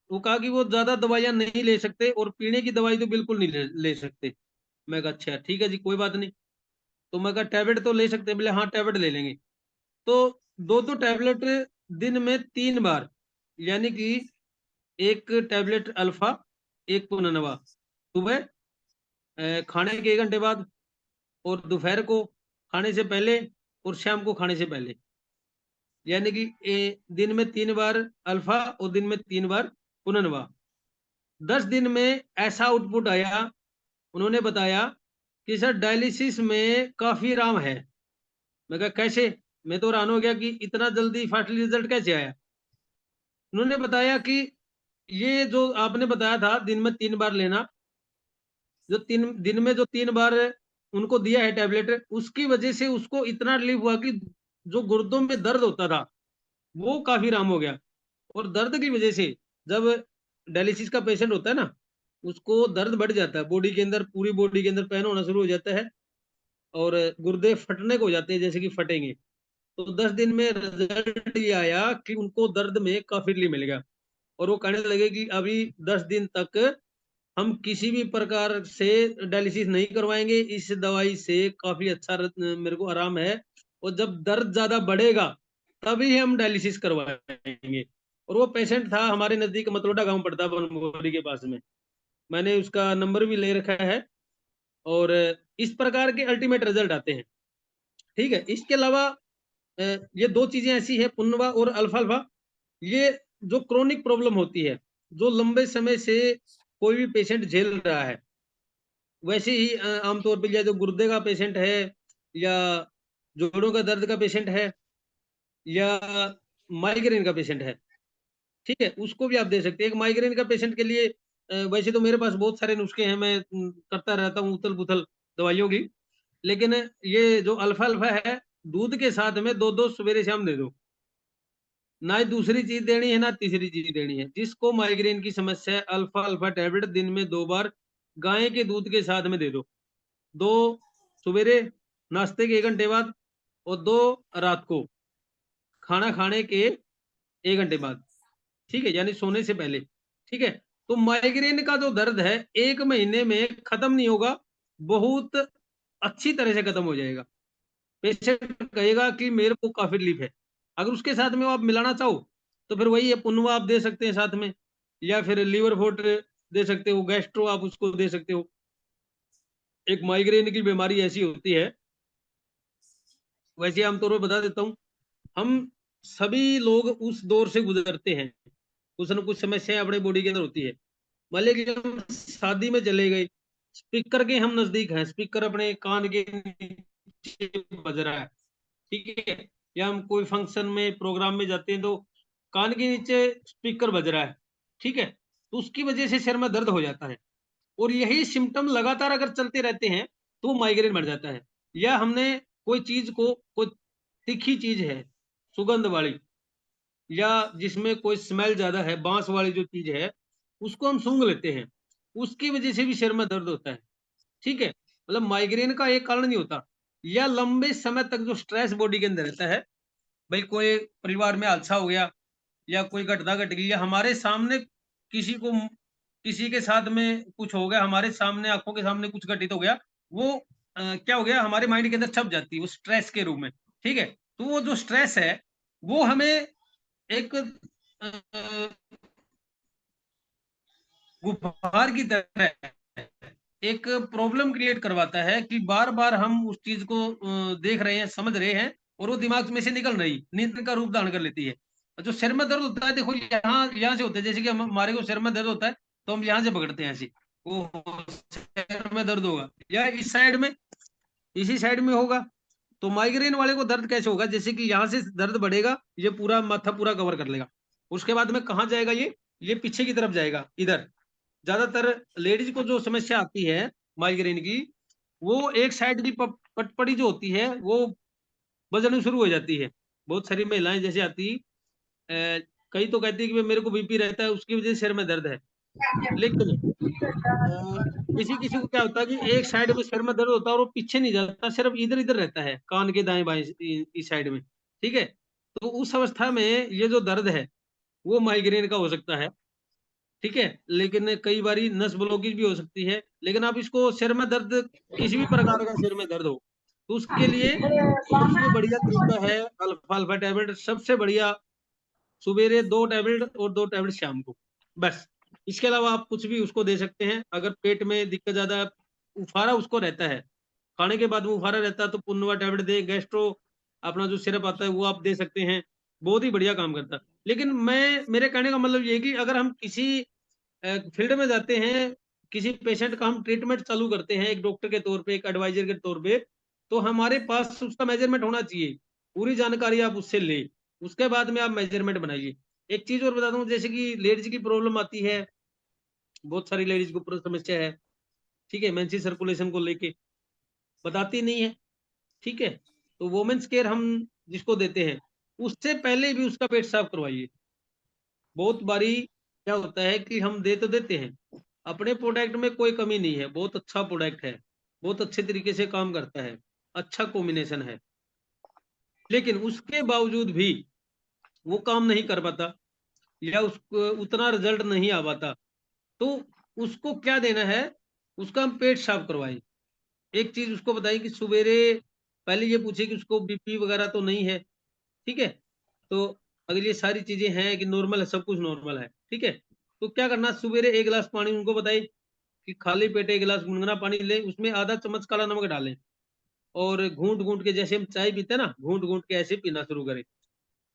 वो कहा कि वो ज्यादा दवाइयां नहीं ले सकते और पीने की दवाई तो बिल्कुल नहीं ले सकते। मैं कहा अच्छा ठीक है जी, कोई बात नहीं। तो मैं कहा टैबलेट तो ले सकते हैं? बोले हाँ टैबलेट ले लेंगे। तो 2-2 टैबलेट दिन में 3 बार, यानी कि एक टैबलेट अल्फा, एक पुननवा, सुबह खाने के 1 घंटे बाद, और दोपहर को खाने से पहले, और शाम को खाने से पहले। यानी कि दिन में 3 बार अल्फा और दिन में 3 बार पुननवा। 10 दिन में ऐसा आउटपुट आया, उन्होंने बताया कि सर डायलिसिस में काफी आराम है। मैं कहा कैसे? मैं तो हैरान हो गया कि इतना जल्दी फास्टली रिजल्ट कैसे आया। उन्होंने बताया कि ये जो आपने बताया था दिन में 3 बार लेना, जो 3 दिन में जो 3 बार उनको दिया है टैबलेट, उसकी वजह से उसको इतना रिलीफ हुआ कि जो गुर्दों में दर्द होता था वो काफी आराम हो गया। और दर्द की वजह से, जब डायलिसिस का पेशेंट होता है ना, उसको दर्द बढ़ जाता है बॉडी के अंदर, पूरी बॉडी के अंदर पेन होना शुरू हो जाता है, और गुर्दे फटने को हो जाते हैं जैसे कि फटेंगे। तो 10 दिन में रिजल्ट ये आया कि उनको दर्द में काफी रिलीफ मिल गया, और वो कहने लगे कि अभी 10 दिन तक हम किसी भी प्रकार से डायलिसिस नहीं करवाएंगे, इस दवाई से काफी अच्छा मेरे को आराम है, और जब दर्द ज्यादा बढ़ेगा तभी हम डायलिसिस करवाएंगे। और वो पेशेंट था हमारे नजदीक, मतलोडा गांव पड़ता है बनभोरी के पास में, मैंने उसका नंबर भी ले रखा है। और इस प्रकार के अल्टीमेट रिजल्ट आते हैं। ठीक है, इसके अलावा ये दो चीजें ऐसी है, पुनवा और अल्फा अल्फा, ये जो क्रोनिक प्रॉब्लम होती है, जो लंबे समय से कोई भी पेशेंट झेल रहा है, वैसे ही आमतौर पर जो गुर्दे का पेशेंट है, या जोड़ों का दर्द का पेशेंट है, या माइग्रेन का पेशेंट है, ठीक है, उसको भी आप दे सकते हैं। एक माइग्रेन का पेशेंट के लिए वैसे तो मेरे पास बहुत सारे नुस्खे हैं, मैं करता रहता हूँ उथल पुथल दवाइयों की, लेकिन ये जो अल्फा अल्फा है, दूध के साथ में 2-2 सवेरे शाम दे दो, ना ही दूसरी चीज देनी है ना तीसरी चीज देनी है। जिसको माइग्रेन की समस्या है, अल्फा अल्फा टैबलेट दिन में 2 बार गाय के दूध के साथ में दे दो, 2 सवेरे नाश्ते के 1 घंटे बाद, और 2 रात को खाना खाने के 1 घंटे बाद, ठीक है, यानी सोने से पहले। ठीक है, तो माइग्रेन का जो दर्द है 1 महीने में खत्म नहीं होगा, बहुत अच्छी तरह से खत्म हो जाएगा। पेशेंट कहेगा कि मेरे को काफी रिलीफ है। अगर उसके साथ में आप मिलाना चाहो तो फिर वही है, पुनवा आप दे सकते हैं साथ में, या फिर लीवर फोर्ट दे सकते हो, गैस्ट्रो आप उसको दे सकते हो। एक माइग्रेन की बीमारी ऐसी होती है, वैसे आमतौर पर बता देता हूँ, हम सभी लोग उस दौर से गुजरते हैं, कुछ न कुछ समस्याएं अपने बॉडी के अंदर होती है। मान लीजिए कि हम शादी में चले गए, स्पीकर के हम नजदीक हैं, स्पीकर अपने कान के नीचे बज रहा है, ठीक है, या हम कोई फंक्शन में प्रोग्राम में जाते हैं तो कान के नीचे स्पीकर बज रहा है, ठीक है, तो उसकी वजह से सिर में दर्द हो जाता है, और यही सिम्टम लगातार अगर चलते रहते हैं तो माइग्रेन बढ़ जाता है। या हमने कोई चीज को, कोई तीखी चीज है, सुगंध वाली, या जिसमें कोई स्मेल ज्यादा है, बांस वाली जो चीज है, उसको हम सूंघ लेते हैं, उसकी वजह से भी सिर में दर्द होता है। ठीक है, मतलब माइग्रेन का एक कारण नहीं होता। या लंबे समय तक जो स्ट्रेस बॉडी के अंदर रहता है, भाई कोई परिवार में हादसा हो गया, या कोई घटना घट गई, या हमारे सामने किसी को, किसी के साथ में कुछ हो गया, हमारे सामने आंखों के सामने कुछ घटित हो गया, वो क्या हो गया, हमारे माइंड के अंदर छप जाती है वो स्ट्रेस के रूप में। ठीक है, तो वो जो स्ट्रेस है वो हमें एक गुब्बार की तरह एक प्रॉब्लम क्रिएट करवाता है, कि बार बार हम उस चीज को देख रहे हैं, समझ रहे हैं, और वो दिमाग में से निकल रही, नींद का रूप धारण कर लेती है। जो सिर में दर्द होता है, देखो यहाँ यहाँ से होता है, जैसे कि हमारे को सिर में दर्द होता है तो हम यहाँ से पकड़ते हैं ऐसे, वो सिर में दर्द होगा, या इस साइड में, इसी साइड में होगा। तो माइग्रेन वाले को दर्द कैसे होगा, जैसे कि यहाँ से दर्द बढ़ेगा, ये पूरा माथा पूरा कवर कर लेगा, उसके बाद में कहाँ जाएगा, ये पीछे की तरफ जाएगा, इधर। ज्यादातर लेडीज को जो समस्या आती है माइग्रेन की, वो एक साइड की पटपड़ी जो होती है वो बजनी शुरू हो जाती है। बहुत सारी महिलाएं जैसे आती, कई तो कहती है कि मेरे को बीपी रहता है, उसकी वजह से सिर में दर्द है। लेकिन किसी किसी को क्या होता है कि एक साइड में सिर में दर्द होता है और वो पीछे नहीं जाता, सिर्फ इधर इधर रहता है, कान के दाएं बाएं इस साइड में। ठीक है, तो उस अवस्था में ये जो दर्द है वो माइग्रेन का हो सकता है। ठीक है, लेकिन कई बारी नस ब्लॉकेज भी हो सकती है। लेकिन आप इसको, सिर में दर्द, किसी भी प्रकार का सिर में दर्द हो, तो उसके लिए सबसे बढ़िया तरीका है अल्फा अल्फा टैबलेट, सबसे बढ़िया, सुबेरे 2 टैबलेट और 2 टैबलेट शाम को, बस। इसके अलावा आप कुछ भी उसको दे सकते हैं। अगर पेट में दिक्कत ज्यादा, उफारा उसको रहता है, खाने के बाद में उफारा रहता है, तो पुनवा टैबलेट दे, गैस्ट्रो अपना जो सिरप आता है वो आप दे सकते हैं, बहुत ही बढ़िया काम करता है। लेकिन मैं, मेरे कहने का मतलब ये है कि अगर हम किसी फील्ड में जाते हैं, किसी पेशेंट का हम ट्रीटमेंट चालू करते हैं एक डॉक्टर के तौर पे, एक एडवाइजर के तौर पे, तो हमारे पास उसका मेजरमेंट होना चाहिए, पूरी जानकारी आप उससे ले, उसके बाद में आप मेजरमेंट बनाइए। एक चीज और बता दूं, जैसे कि लेडीज की प्रॉब्लम आती है, बहुत सारी लेडीज को समस्या है, ठीक है, मेंस्ट्रुअल सर्कुलेशन को लेके बताती नहीं है। ठीक है, तो वोमेन्स केयर हम जिसको देते हैं, उससे पहले भी उसका पेट साफ करवाइए। बहुत बारी क्या होता है कि हम दे तो देते हैं, अपने प्रोडक्ट में कोई कमी नहीं है, बहुत अच्छा प्रोडक्ट है, बहुत अच्छे तरीके से काम करता है, अच्छा कॉम्बिनेशन है, लेकिन उसके बावजूद भी वो काम नहीं कर पाता या उसको उतना रिजल्ट नहीं आ पाता, तो उसको क्या देना है, उसका हम पेट साफ करवाएं। एक चीज उसको बताइए कि सवेरे पहले ये पूछे कि उसको बीपी वगैरह तो नहीं है, ठीक है। तो अगर ये सारी चीजें हैं कि नॉर्मल है, सब कुछ नॉर्मल है, ठीक है, तो क्या करना, सवेरे एक गिलास पानी उनको बताइए कि खाली पेट एक गिलास गुनगुना पानी ले, उसमें आधा चम्मच काला नमक डालें और घूंट घूंट के, जैसे हम चाय पीते हैं ना, घूंट घूंट के ऐसे पीना शुरू करें।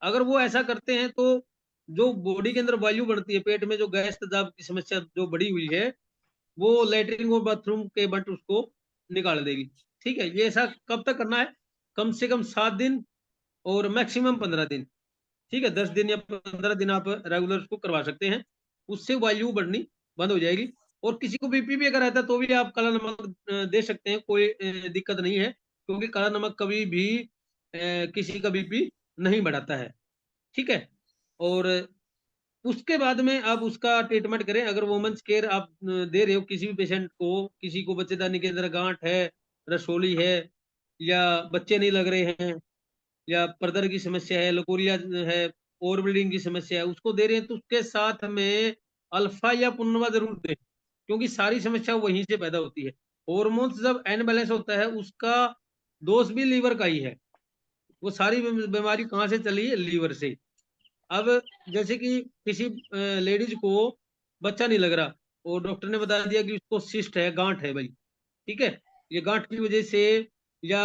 अगर वो ऐसा करते हैं तो जो बॉडी के अंदर वायु बढ़ती है, पेट में जो गैस तेजाब की समस्या जो बढ़ी हुई है, वो लेटरिन और बाथरूम के बट उसको निकाल देगी। ठीक है, ये ऐसा कब तक करना है, कम से कम 7 दिन और मैक्सिमम 15 दिन। ठीक है, 10 दिन या 15 दिन आप रेगुलर उसको करवा सकते हैं, उससे वायु बढ़नी बंद हो जाएगी। और किसी को बीपी भी अगर रहता है तो भी आप काला नमक दे सकते हैं, कोई दिक्कत नहीं है, क्योंकि काला नमक कभी भी किसी का बीपी नहीं बढ़ाता है। ठीक है, और उसके बाद में आप उसका ट्रीटमेंट करें। अगर वुमेन्स केयर आप दे रहे हो किसी भी पेशेंट को, किसी को बच्चेदानी के अंदर गांठ है, रसोली है, या बच्चे नहीं लग रहे हैं, या परदर की समस्या है, लकोरिया है, ओवर ब्लीडिंग की समस्या है, उसको दे रहे हैं, तो उसके साथ में अल्फा या पुनवा जरूर दें, क्योंकि सारी समस्या वहीं से पैदा होती है। हॉर्मोन्स जब अनबैलेंस होता है, उसका दोष भी लीवर का ही है। वो सारी बीमारी कहाँ से चली है, लीवर से। अब जैसे कि किसी लेडीज को बच्चा नहीं लग रहा और डॉक्टर ने बता दिया कि उसको सिस्ट है, गांठ है भाई, ठीक है, ये गांठ की वजह से, या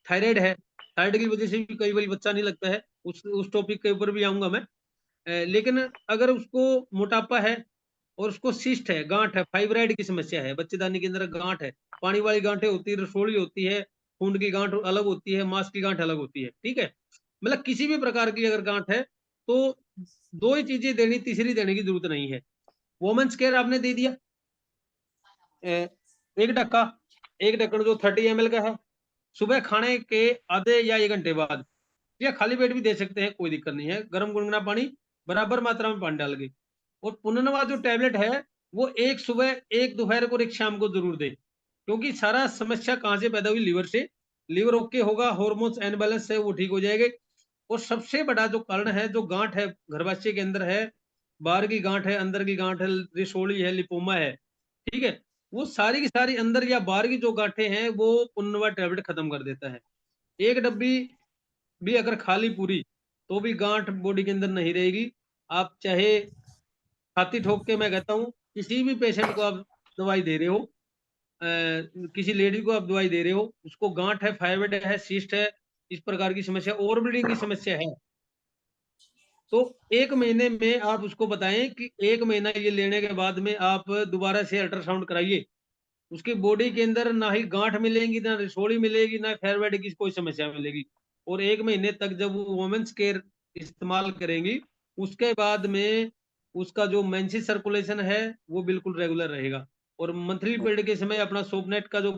थायराइड है, थायराइड की वजह से भी कई बार बच्चा नहीं लगता है, उस टॉपिक के ऊपर भी आऊंगा मैं। लेकिन अगर उसको मोटापा है और उसको सिस्ट है, गांठ है, फाइब्राइड की समस्या है, बच्चेदानी के अंदर गांठ है, पानी वाली गांठें होती है, रसोली होती है, खून की गांठ अलग होती है, मांस की गांठ अलग होती है, ठीक है, मतलब किसी भी प्रकार की अगर गांठ है, तो दो ही चीजें देनी, तीसरी देने की जरूरत नहीं है। वोमेन्स केयर आपने दे दिया, एक ढक्का, एक ढक्कन जो 30 ml का है, सुबह खाने के आधे या 1 घंटे बाद, या खाली पेट भी दे सकते हैं, कोई दिक्कत नहीं है, गर्म गुनगुना पानी बराबर मात्रा में पानी डाल के। और पुनर्नवा जो टैबलेट है, वो एक सुबह, एक दोपहर को और एक शाम को जरूर दे, क्योंकि सारा समस्या कहाँ से पैदा हुई, लीवर से। लीवर ओके होगा, हॉर्मोन्स अनबैलेंस है वो ठीक हो जाएंगे। और सबसे बड़ा जो कारण है, जो गांठ है गर्भाशय के अंदर है, बाहर की गांठ है, अंदर की गांठ है, रिसोली है, लिपोमा है, ठीक है, वो सारी की सारी अंदर या बाहर की जो गांठें हैं, वो पुनर्नवा टैबलेट खत्म कर देता है। एक डब्बी भी अगर खाली पूरी, तो भी गांठ बॉडी के अंदर नहीं रहेगी। आप चाहे छाती ठोक के मैं कहता हूँ, किसी भी पेशेंट को आप दवाई दे रहे हो, किसी लेडी को आप दवाई दे रहे हो, उसको गांठ है, फाइब्राइड है, सिस्ट है, इस प्रकार की समस्या, ओवर ब्लीडिंग की समस्या है, तो 1 महीने में आप उसको बताएं कि 1 महीना ये लेने के बाद में आप दोबारा से अल्ट्रासाउंड कराइए। उसकी बॉडी के अंदर ना ही गांठ मिलेगी, ना रिसोड़ी मिलेगी, ना थायराइड की कोई समस्या मिलेगी। और 1 महीने तक जब वो वुमेन्स केयर इस्तेमाल करेंगी, उसके बाद में उसका जो मेंसेस सर्कुलेशन है वो बिल्कुल रेगुलर रहेगा। और मंथली पीरियड के समय अपना सोपनेट का जो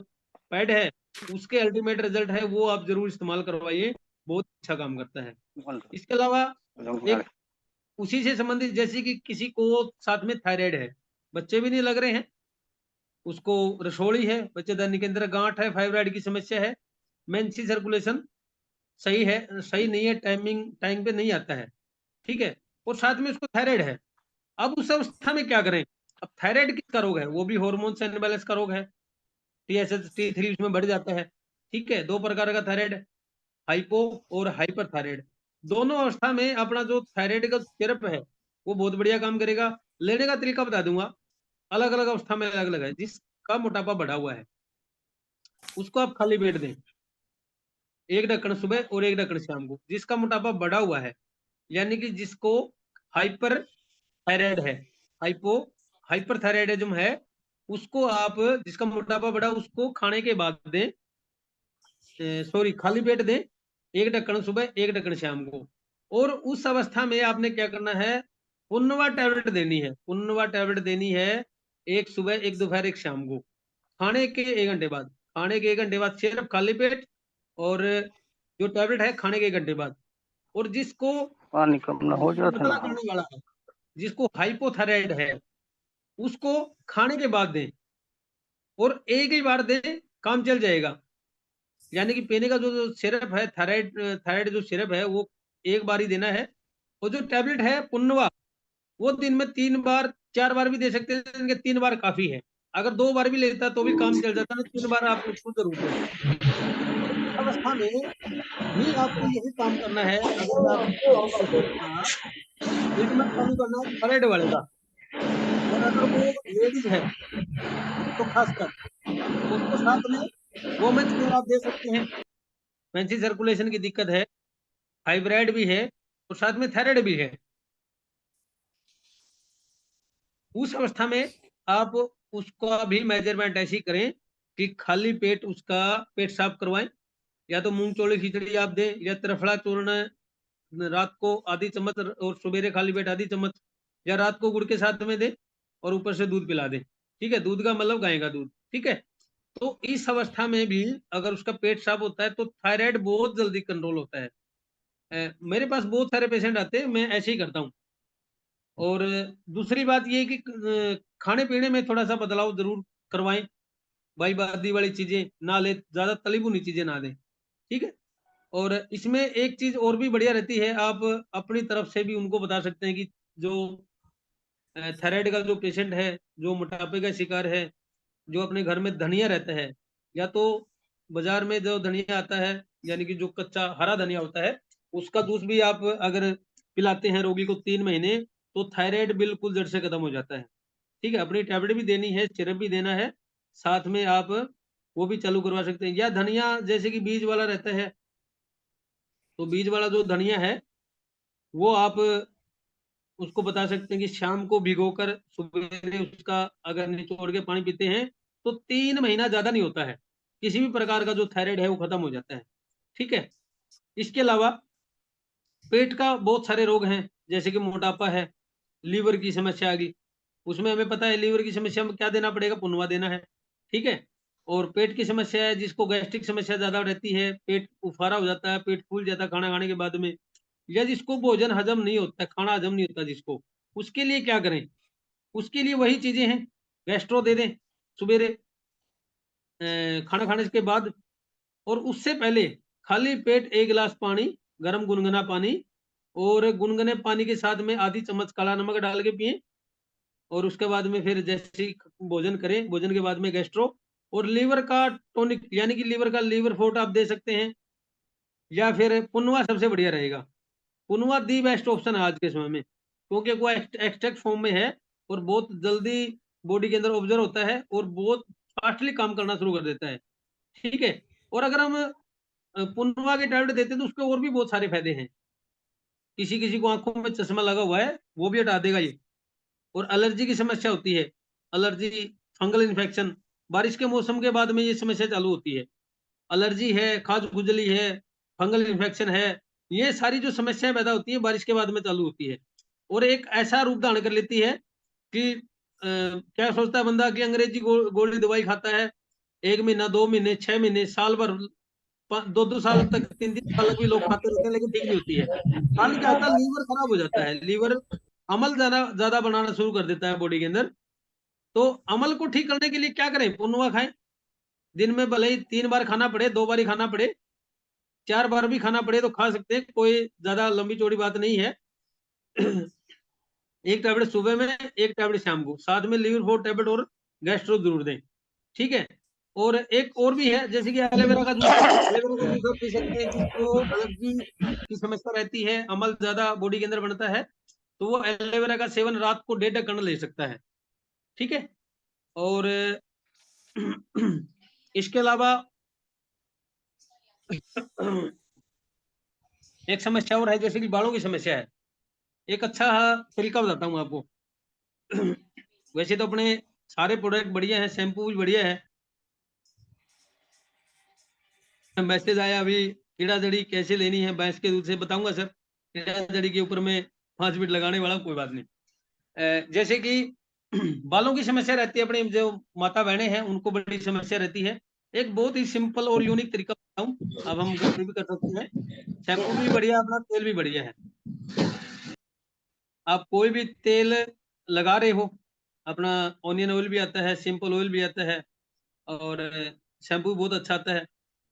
पैड है, उसके अल्टीमेट रिजल्ट है, वो आप जरूर इस्तेमाल करवाइए, बहुत अच्छा काम करता है। इसके अलावा एक उसी से संबंधित, जैसे कि किसी को साथ में थायराइड है, बच्चे भी नहीं लग रहे हैं, उसको रसोली है, बच्चेदानी के अंदर गांठ है, फाइब्राइड की समस्या है, मेंसी सर्कुलेशन सही है, सही नहीं है, टाइम पे नहीं आता है, ठीक है, और साथ में उसको थायराइड है। अब उस अवस्था में क्या करें, अब थायराइड किसका रोग है, वो भी हार्मोन से अनबैलेंस का रोग है, TSH T3 उसमें बढ़ जाता है, ठीक है, दो प्रकार का थायराइड, हाइपो और हाइपर थायराइड। दोनों अवस्था में अपना जो थायराइड का सिरप है, वो बहुत बढ़िया काम करेगा। लेने का तरीका बता दूंगा, अलग अलग अवस्था में अलग अलग है। जिसका मोटापा बढ़ा हुआ है, उसको आप खाली पेट दें, एक ढक्कन सुबह और एक ढक्कन शाम को। जिसका मोटापा बढ़ा हुआ है, यानी कि जिसको हाइपर थायराइड है, हाइपो हाइपर थायराइडिज्म है, उसको आप, जिसका मोटापा बढ़ा, उसको खाने के बाद दें, सॉरी, खाली पेट दें, एक ढक्कन सुबह, एक ढक्कन शाम को। और उस अवस्था में आपने क्या करना है, पुनवा टैबलेट देनी है, पुनवा टैबलेट देनी है, एक सुबह, एक दोपहर, एक शाम को, खाने के 1 घंटे बाद, खाने के 1 घंटे बाद सिर्फ खाली पेट, और जो टैबलेट है खाने के 1 घंटे बाद। और जिसको पानी कम ना हो जाता पतला ना। करने वाला है, जिसको हाइपोथायराइड है, उसको खाने के बाद दें, और एक ही बार दें, काम चल जाएगा। यानी कि पीने का जो सिरप है, थायराइड जो सिरप है वो एक बार ही देना है। और जो टैबलेट है पुन्नवा, वो दिन में 3 बार 4 बार भी दे सकते हैं, लेकिन 3 बार काफी है। अगर 2 बार भी लेता तो भी काम चल जाता है, 3 बार आप उसको जरूर दें। और इस अवस्था में भी आपको यही काम करना है। अगर आपको पेशेंट का ट्रीटमेंट चालू करना है थायराइड वाले का, और अगर वो लेडीज है तो खासकर, तो उसके साथ में वोमेन्स केयर आप दे सकते हैं। मेंस्ट्रुअल सर्कुलेशन की दिक्कत है, फाइब्राइड भी है और साथ में थायराइड भी है। उस अवस्था में आप उसका भी मेजरमेंट ऐसी करें कि खाली पेट उसका पेट साफ करवाएं, या तो मूंग चोले खिचड़ी आप दें, या त्रिफला चूर्ण रात को आधी चम्मच और सवेरे खाली पेट आधी चम्मच, या रात को गुड़ के साथ में दें और ऊपर से दूध पिला दें। ठीक है, दूध का मतलब गाय का दूध। ठीक है, तो इस अवस्था में भी अगर उसका पेट साफ होता है तो थायराइड बहुत जल्दी कंट्रोल होता है। मेरे पास बहुत सारे पेशेंट आते हैं, मैं ऐसे ही करता हूँ। और दूसरी बात ये है कि खाने पीने में थोड़ा सा बदलाव जरूर करवाएं। भाई बादी वाली चीजें ना ले, ज्यादा तली भुनी चीजें ना दें। ठीक है, और इसमें एक चीज और भी बढ़िया रहती है, आप अपनी तरफ से भी उनको बता सकते हैं कि जो थायराइड का जो पेशेंट है, जो मोटापे का शिकार है, जो अपने घर में धनिया रहता है, या तो बाजार में जो धनिया आता है, यानी कि जो कच्चा हरा धनिया होता है, उसका जूस भी आप अगर पिलाते हैं रोगी को 3 महीने, तो थायराइड बिल्कुल जड़ से खत्म हो जाता है। ठीक है, अपनी टैबलेट भी देनी है, सिरप भी देना है, साथ में आप वो भी चालू करवा सकते हैं। या धनिया जैसे कि बीज वाला रहता है, तो बीज वाला जो धनिया है वो आप उसको बता सकते हैं कि शाम को भिगोकर सुबह उसका अगर निचोड़ के पानी पीते हैं तो 3 महीना ज्यादा नहीं होता है, किसी भी प्रकार का जो थायराइड है वो खत्म हो जाता है। ठीक है, इसके अलावा पेट का बहुत सारे रोग हैं, जैसे कि मोटापा है, लीवर की समस्या आ गई, उसमें हमें पता है लीवर की समस्या में क्या देना पड़ेगा, पुनवा देना है। ठीक है, और पेट की समस्या है, जिसको गैस्ट्रिक समस्या ज्यादा रहती है, पेट उफारा हो जाता है, पेट फूल जाता है खाना खाने के बाद में, या जिसको भोजन हजम नहीं होता, खाना हजम नहीं होता जिसको, उसके लिए क्या करें? उसके लिए वही चीजें हैं, गैस्ट्रो दे दें सुबेरे खाना खाने के बाद, और उससे पहले खाली पेट 1 गिलास पानी, गरम गुनगुना पानी, और गुनगुने पानी के साथ में आधी चम्मच काला नमक डाल के पिए। और उसके बाद में फिर जैसे ही भोजन करें, भोजन के बाद में गैस्ट्रो और लीवर का टॉनिक, यानी कि लीवर का लीवर फोर्ट आप दे सकते हैं, या फिर पुनवा सबसे बढ़िया रहेगा। पुनवा दी बेस्ट ऑप्शन है आज के समय में, क्योंकि वो एक्सट्रैक्ट फॉर्म में है और बहुत जल्दी बॉडी के अंदर ऑब्जर्व होता है और बहुत फास्टली काम करना शुरू कर देता है। ठीक है, और अगर हम पुनवा के टैबलेट देते हैं तो उसके और भी बहुत सारे फायदे हैं। किसी किसी को आंखों में चश्मा लगा हुआ है, वो भी हटा देगा ये। और एलर्जी की समस्या होती है, एलर्जी, फंगल इन्फेक्शन, बारिश के मौसम के बाद में ये समस्या चालू होती है। एलर्जी है, खाज खुजली है, फंगल इन्फेक्शन है, ये सारी जो समस्याएं पैदा होती है बारिश के बाद में चालू होती है। और एक ऐसा रूप धारण कर लेती है कि क्या सोचता है बंदा कि अंग्रेजी गोली दवाई खाता है, 1 महीना 2 महीने 6 महीने साल भर, 2 2 साल तक 3 3 साल तक भी लोग खाते रहते हैं, लेकिन ठीक नहीं होती है। हाल क्या होता है, लीवर खराब हो जाता है, लीवर अमल ज्यादा ज्यादा बनाना शुरू कर देता है बॉडी के अंदर। तो अमल को ठीक करने के लिए क्या करें, पुनवा खाएं। दिन में भले ही 3 बार खाना पड़े, 2 बार ही खाना पड़े, 4 बार भी खाना पड़े तो खा सकते हैं, कोई ज्यादा लंबी चौड़ी बात नहीं है। एक टैबलेट सुबह में, एक टैबलेट शाम को, साथ में लीवर फोर टैबलेट और गैस्ट्रो जरूर दें। ठीक है, और एक और भी है, जैसे कि एलोवेरा का जूस है, एलोवेरा का जूस आप पी सकते हैं, जिसको एलर्जी की समस्या रहती है, अमल ज्यादा बॉडी के अंदर बनता है, तो वो एलोवेरा का सेवन रात को 1.5 ढक्कन ले सकता है। ठीक है, और इसके अलावा एक समस्या और है, जैसे कि बालों की समस्या है। एक अच्छा तरीका बताता हूँ आपको। वैसे तो अपने सारे प्रोडक्ट बढ़िया है, शैम्पू भी बढ़िया है। मैसेज आया अभी, कीड़ा जड़ी कैसे लेनी है भैंस के दूध से, बताऊंगा सर। कीड़ा जड़ी के ऊपर में 5 मिनट लगाने वाला हूँ, कोई बात नहीं। जैसे कि बालों की समस्या रहती है, अपने जो माता बहनें हैं उनको बड़ी समस्या रहती है। एक बहुत ही सिंपल और यूनिक तरीका बताऊं, अब हम घर पे भी कर सकते हैं। शैम्पू भी बढ़िया, अपना तेल भी बढ़िया है। आप कोई भी तेल लगा रहे हो, अपना ऑनियन ऑयल भी आता है, सिंपल ऑयल भी आता है, और शैम्पू बहुत अच्छा आता है।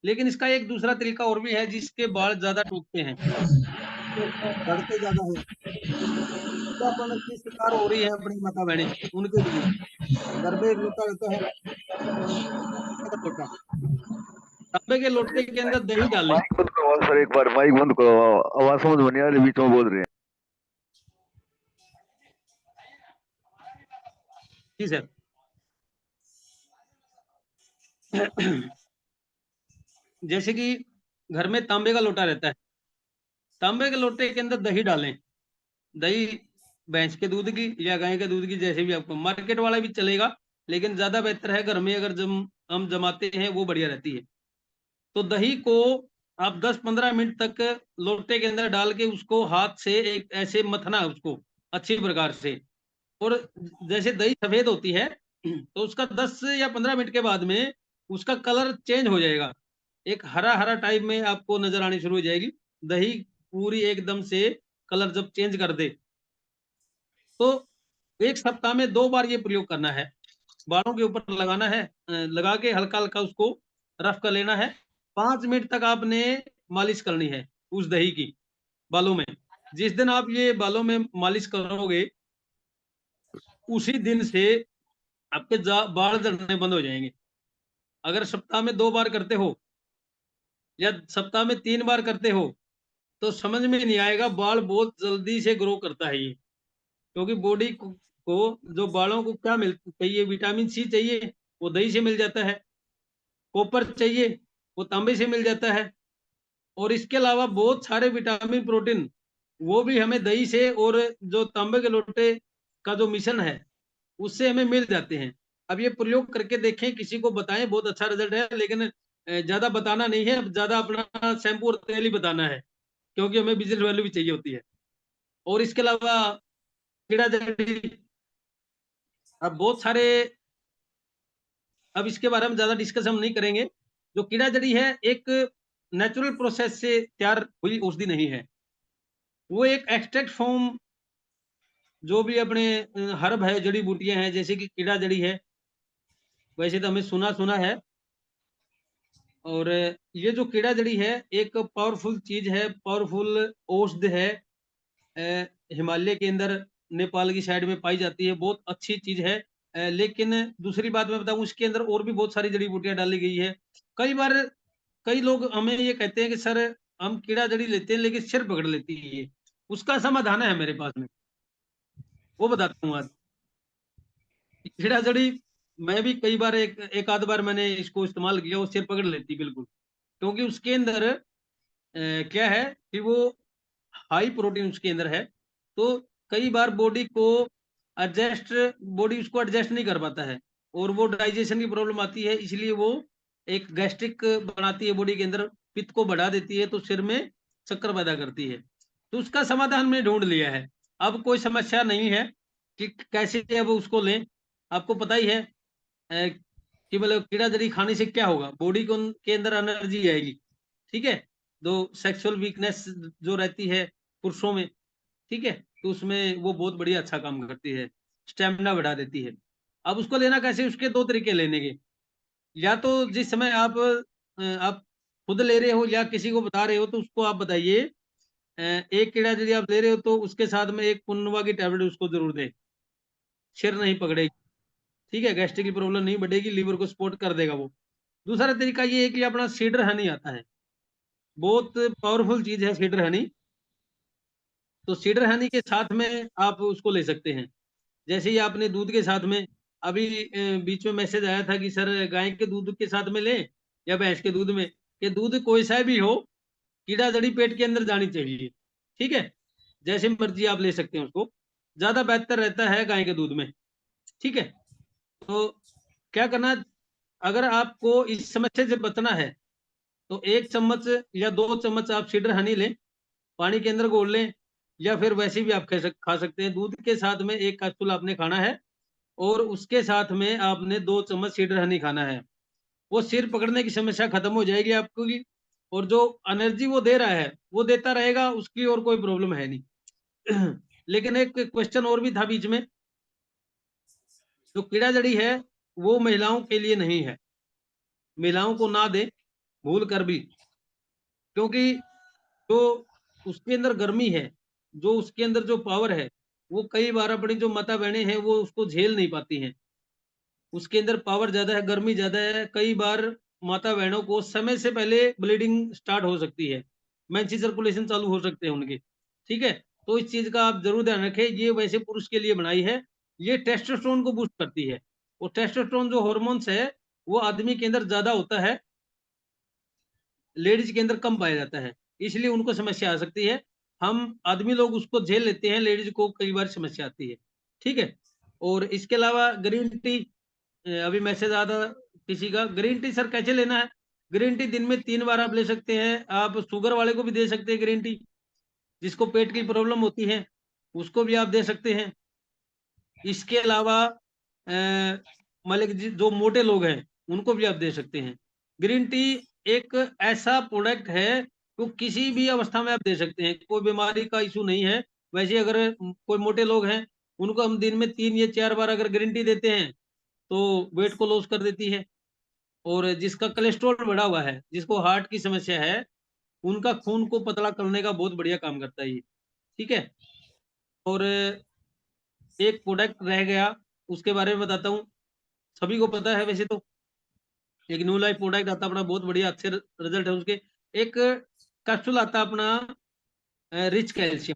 लेकिन इसका एक दूसरा तरीका और भी है, जिसके बाल ज्यादा टूटते हैं, झड़ते ज्यादा हैं, तो अपन की शिकार हो रही है अपनी माता बहने, उनके लिए घर में एक लोटा रहता है, तांबे का लोटा, तांबे के लोटे के अंदर दही डालें। माइक बंद करो सर, एक बार माइक बंद करो, आवाज समझ में नहीं आ रही, बीच में बोल रहे हैं। जी सर। जैसे कि घर में तांबे का लोटा रहता है, तांबे के लोटे के अंदर दही डालें। दही भैंस के दूध की या गाय के दूध की, जैसे भी आपको, मार्केट वाला भी चलेगा, लेकिन ज्यादा बेहतर है घर में अगर हम जमाते हैं वो बढ़िया रहती है। तो दही को आप 10-15 मिनट तक लोटे के अंदर डाल के उसको हाथ से एक ऐसे मथना है उसको अच्छी प्रकार से। और जैसे दही सफेद होती है तो उसका 10 या 15 मिनट के बाद में उसका कलर चेंज हो जाएगा, एक हरा हरा टाइप में आपको नजर आनी शुरू हो जाएगी। दही पूरी एकदम से कलर जब चेंज कर दे, तो 1 सप्ताह में 2 बार ये प्रयोग करना है। बालों के ऊपर लगाना है, लगा के हल्का हल्का उसको रफ कर लेना है। 5 मिनट तक आपने मालिश करनी है उस दही की बालों में। जिस दिन आप ये बालों में मालिश करोगे, उसी दिन से आपके बाल झड़ने बंद हो जाएंगे। अगर सप्ताह में 2 बार करते हो या सप्ताह में 3 बार करते हो, तो समझ में नहीं आएगा, बाल बहुत जल्दी से ग्रो करता है ये। क्योंकि बॉडी को जो बालों को क्या मिल चाहिए, विटामिन सी चाहिए, वो दही से मिल जाता है। कॉपर चाहिए, वो तांबे से मिल जाता है। और इसके अलावा बहुत सारे विटामिन प्रोटीन, वो भी हमें दही से और जो तांबे के लोटे का जो मिश्रण है उससे हमें मिल जाते हैं। अब ये प्रयोग करके देखें, किसी को बताएं, बहुत अच्छा रिजल्ट है। लेकिन ज्यादा बताना नहीं है, ज्यादा अपना शैम्पू और तेल ही बताना है, क्योंकि हमें बिजनेस वैल्यू भी चाहिए होती है। और इसके अलावा कीड़ा जड़ी, अब बहुत सारे, अब इसके बारे में ज्यादा डिस्कस हम नहीं करेंगे। जो कीड़ा जड़ी है, एक नेचुरल प्रोसेस से तैयार हुई औषधि नहीं है, वो एक एक्सट्रैक्ट फॉर्म, जो भी अपने हर्ब है, जड़ी बूटियां हैं, जैसे कि कीड़ा जड़ी है, वैसे तो हमें सुना सुना है। और ये जो कीड़ा जड़ी है एक पावरफुल चीज है, पावरफुल औषध है। हिमालय के अंदर, नेपाल की साइड में पाई जाती है, बहुत अच्छी चीज है। लेकिन दूसरी बात मैं बताऊं, उसके अंदर और भी बहुत सारी जड़ी बूटियां डाली गई है। कई बार कई लोग हमें ये कहते हैं कि सर, हम कीड़ा जड़ी लेते हैं लेकिन सिर पकड़ लेती है ये। उसका समाधान है मेरे पास में, वो बताता हूँ आज। कीड़ा जड़ी मैं भी कई बार, एक आध बार मैंने इसको इस्तेमाल किया, वो सिर पकड़ लेती बिल्कुल। क्योंकि उसके अंदर क्या है कि वो हाई प्रोटीन उसके अंदर है। तो कई बार एडजस्ट बॉडी उसको एडजस्ट नहीं कर पाता है, और वो डाइजेशन की प्रॉब्लम आती है, इसलिए वो एक गैस्ट्रिक बनाती है बॉडी के अंदर, पित्त को बढ़ा देती है, तो सिर में चक्कर पैदा करती है। तो उसका समाधान मैंने ढूंढ लिया है। अब कोई समस्या नहीं है कि कैसे अब उसको लें। आपको पता ही है कि मतलब कीड़ा जड़ी खाने से क्या होगा, बॉडी को के अंदर एनर्जी आएगी। ठीक है, जो सेक्सुअल वीकनेस जो रहती है पुरुषों में, ठीक है, तो उसमें वो बहुत बढ़िया अच्छा काम करती है, स्टेमिना बढ़ा देती है। अब उसको लेना कैसे, उसके 2 तरीके लेने के। या तो जिस समय आप खुद ले रहे हो या किसी को बता रहे हो, तो उसको आप बताइए, एक कीड़ा यदि आप ले रहे हो तो उसके साथ में एक पुनवा की टैबलेट उसको जरूर दे, सिर नहीं पकड़ेगी। ठीक है, गैस्ट्रिक की प्रॉब्लम नहीं बढ़ेगी, लीवर को सपोर्ट कर देगा वो। दूसरा तरीका ये है कि अपना सीडर हनी आता है, बहुत पावरफुल चीज है सीडर हनी। तो सीडर हनी के साथ में आप उसको ले सकते हैं। जैसे ही आपने दूध के साथ में, अभी बीच में मैसेज आया था कि सर, गाय के दूध के साथ में ले या भैंस के दूध में, कि दूध कोई सा भी हो, कीड़ा जड़ी पेट के अंदर जानी चाहिए। ठीक है, जैसे मर्जी आप ले सकते हैं उसको, ज्यादा बेहतर रहता है गाय के दूध में। ठीक है, तो क्या करना, अगर आपको इस समस्या से बचना है, तो 1 चम्मच या 2 चम्मच आप सीडर हनी लें, पानी के अंदर घोल लें, या फिर वैसे भी आप खा सकते हैं। दूध के साथ में एक कैप्सूल आपने खाना है, और उसके साथ में आपने 2 चम्मच सीडर हनी खाना है। वो सिर पकड़ने की समस्या खत्म हो जाएगी आपको की, और जो एनर्जी वो दे रहा है वो देता रहेगा, उसकी और कोई प्रॉब्लम है नहीं। लेकिन एक क्वेश्चन और भी था बीच में, जो कीड़ा जड़ी है वो महिलाओं के लिए नहीं है, महिलाओं को ना दे। भूल कर भी, क्योंकि जो उसके अंदर गर्मी है, जो उसके अंदर जो पावर है, वो कई बार अपनी जो माता बहनें हैं वो उसको झेल नहीं पाती हैं। उसके अंदर पावर ज़्यादा है, गर्मी ज़्यादा है, कई बार माता बहनों को समय से पहले ब्लीडिंग स्टार्ट हो सकती है, मेंस्ट्रुअल सर्कुलेशन चालू हो सकते हैं उनके, ठीक है? तो इस चीज़ का आप ज़रूर ध्यान रखें, ये वैसे पुरुष के लिए बनाई है, ये टेस्टोस्टेरोन को बूस्ट करती है और टेस्टोस्टेरोन जो हार्मोन्स है, वो आदमी के अंदर ज़्यादा होता है, लेडीज़ के अंदर कम पाया जाता है, इसलिए उनको समस्या आ सकती है। हम आदमी लोग उसको झेल लेते हैं, लेडीज़ को कई बार समस्या आती है, ठीक है? और इसके अलावा ग्रीन टी अभी मैसेज आया था किसी का, ग्रीन टी सर कैसे लेना है? ग्रीन टी दिन में 3 बार आप ले सकते हैं, आप शुगर वाले को भी दे सकते हैं ग्रीन टी, जिसको पेट की प्रॉब्लम होती है, उसको भी आप दे सकते हैं। इसके अलावा मतलब कि जो मोटे लोग हैं, उनको भी आप दे सकते हैं। ग्रीन टी एक ऐसा प्रोडक्ट है, जो किसी भी अवस्था में आप दे सकते हैं, कोई बीमारी का इश्यू नहीं है। वैसे अगर कोई मोटे लोग हैं, उनको हम दिन में 3 या 4 बार अगर ग्रीन टी देते हैं, तो वेट को लॉस कर देती है। और जिसका कोलेस्ट्रॉल बढ़ा हुआ है, जिसको हार्ट की समस्या है, उनका खून को पतला करने का बहुत बढ़िया काम करता है ये, ठीक है? और एक प्रोडक्ट रह गया, उसके बारे में बताता हूँ, सभी को पता है वैसे तो, एक न्यू लाइफ प्रोडक्ट आता है अपना, बहुत बढ़िया अच्छे रिजल्ट है उसके। एक कैप्सूल आता है अपना रिच कैल्शियम,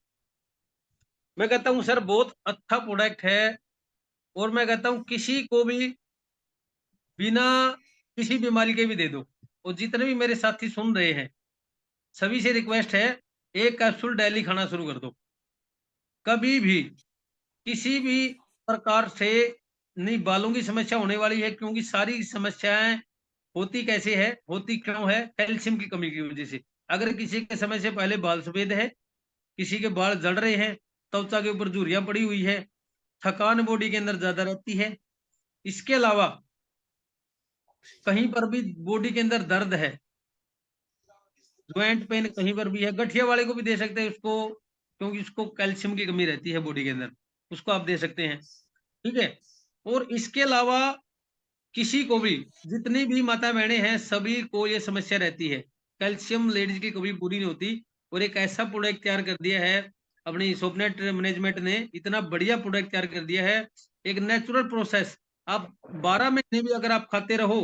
मैं कहता हूँ सर बहुत अच्छा प्रोडक्ट है, और मैं कहता हूँ किसी को भी बिना किसी बीमारी के भी दे दो। और जितने भी मेरे साथी सुन रहे हैं, सभी से रिक्वेस्ट है, एक कैप्सूल डेली खाना शुरू कर दो। कभी भी किसी भी प्रकार से नहीं बालों की समस्या होने वाली है, क्योंकि सारी समस्याएं होती कैसे है, होती क्यों है? कैल्शियम की कमी की वजह से। अगर किसी के समय से पहले बाल सफेद है, किसी के बाल झड़ रहे हैं, त्वचा के ऊपर झुर्रियां पड़ी हुई है, थकान बॉडी के अंदर ज्यादा रहती है, इसके अलावा कहीं पर भी बॉडी के अंदर दर्द है, ज्वाइंट पेन कहीं पर भी है, गठिया वाले को भी दे सकते हैं उसको, क्योंकि उसको कैल्शियम की कमी रहती है बॉडी के अंदर, उसको आप दे सकते हैं, ठीक है? और इसके अलावा किसी को भी, जितनी भी माता बहनें हैं, सभी को ये समस्या रहती है, कैल्शियम लेडीज की कभी पूरी नहीं होती। और एक ऐसा प्रोडक्ट तैयार कर दिया है अपनी सोपनेट मैनेजमेंट ने, इतना बढ़िया प्रोडक्ट तैयार कर दिया है, एक नेचुरल प्रोसेस। आप 12 महीने भी अगर आप खाते रहो,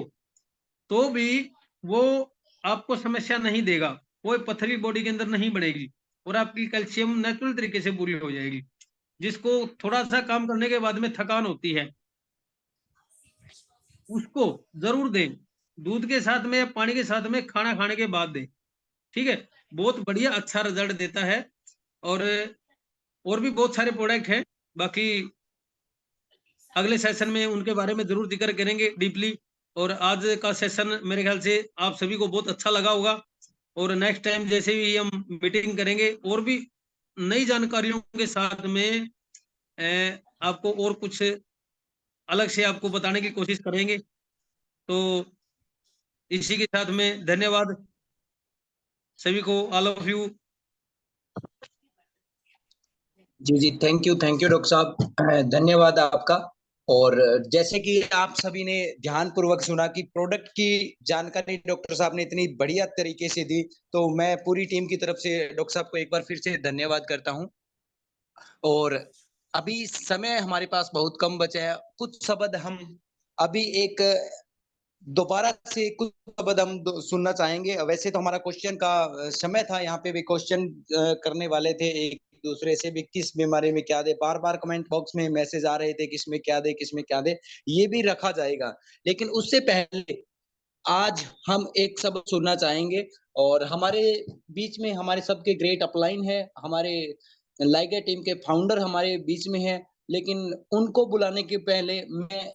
तो भी वो आपको समस्या नहीं देगा, कोई पथरी बॉडी के अंदर नहीं बढ़ेगी, और आपकी कैल्शियम नेचुरल तरीके से पूरी हो जाएगी। जिसको थोड़ा सा काम करने के बाद में थकान होती है, उसको जरूर दें, दूध के साथ में या पानी के साथ में, खाना खाने के बाद दें, ठीक है? बहुत बढ़िया अच्छा रिजल्ट देता है। और भी बहुत सारे प्रोडक्ट हैं, बाकी अगले सेशन में उनके बारे में जरूर जिक्र करेंगे डीपली। और आज का सेशन मेरे ख्याल से आप सभी को बहुत अच्छा लगा होगा, और नेक्स्ट टाइम जैसे भी हम मीटिंग करेंगे, और भी नई जानकारियों के साथ में आपको और कुछ अलग से आपको बताने की कोशिश करेंगे। तो इसी के साथ में धन्यवाद सभी को, ऑल ऑफ यू। जी जी, थैंक यू डॉक्टर साहब, धन्यवाद आपका। और जैसे कि आप सभी ने ध्यानपूर्वक सुना कि प्रोडक्ट की जानकारी डॉक्टर साहब ने इतनी बढ़िया तरीके से दी, तो मैं पूरी टीम की तरफ से डॉक्टर साहब को एक बार फिर से धन्यवाद करता हूं। और अभी समय हमारे पास बहुत कम बचा है, कुछ शब्द हम अभी एक दोबारा से कुछ शब्द हम सुनना चाहेंगे। वैसे तो हमारा क्वेश्चन का समय था, यहाँ पे भी क्वेश्चन करने वाले थे एक दूसरे से भी, किस बीमारी में क्या दे, बार बार कमेंट बॉक्स में मैसेज आ रहे थे किसमें क्या दे किसमें क्या दे, ये भी रखा जाएगा। लेकिन उससे पहले आज हम एक शब्द सुनना चाहेंगे, और हमारे बीच में हमारे सबके ग्रेट अपलाइन है, हमारे लाइगा टीम के फाउंडर हमारे बीच में है। लेकिन उनको बुलाने के पहले मैं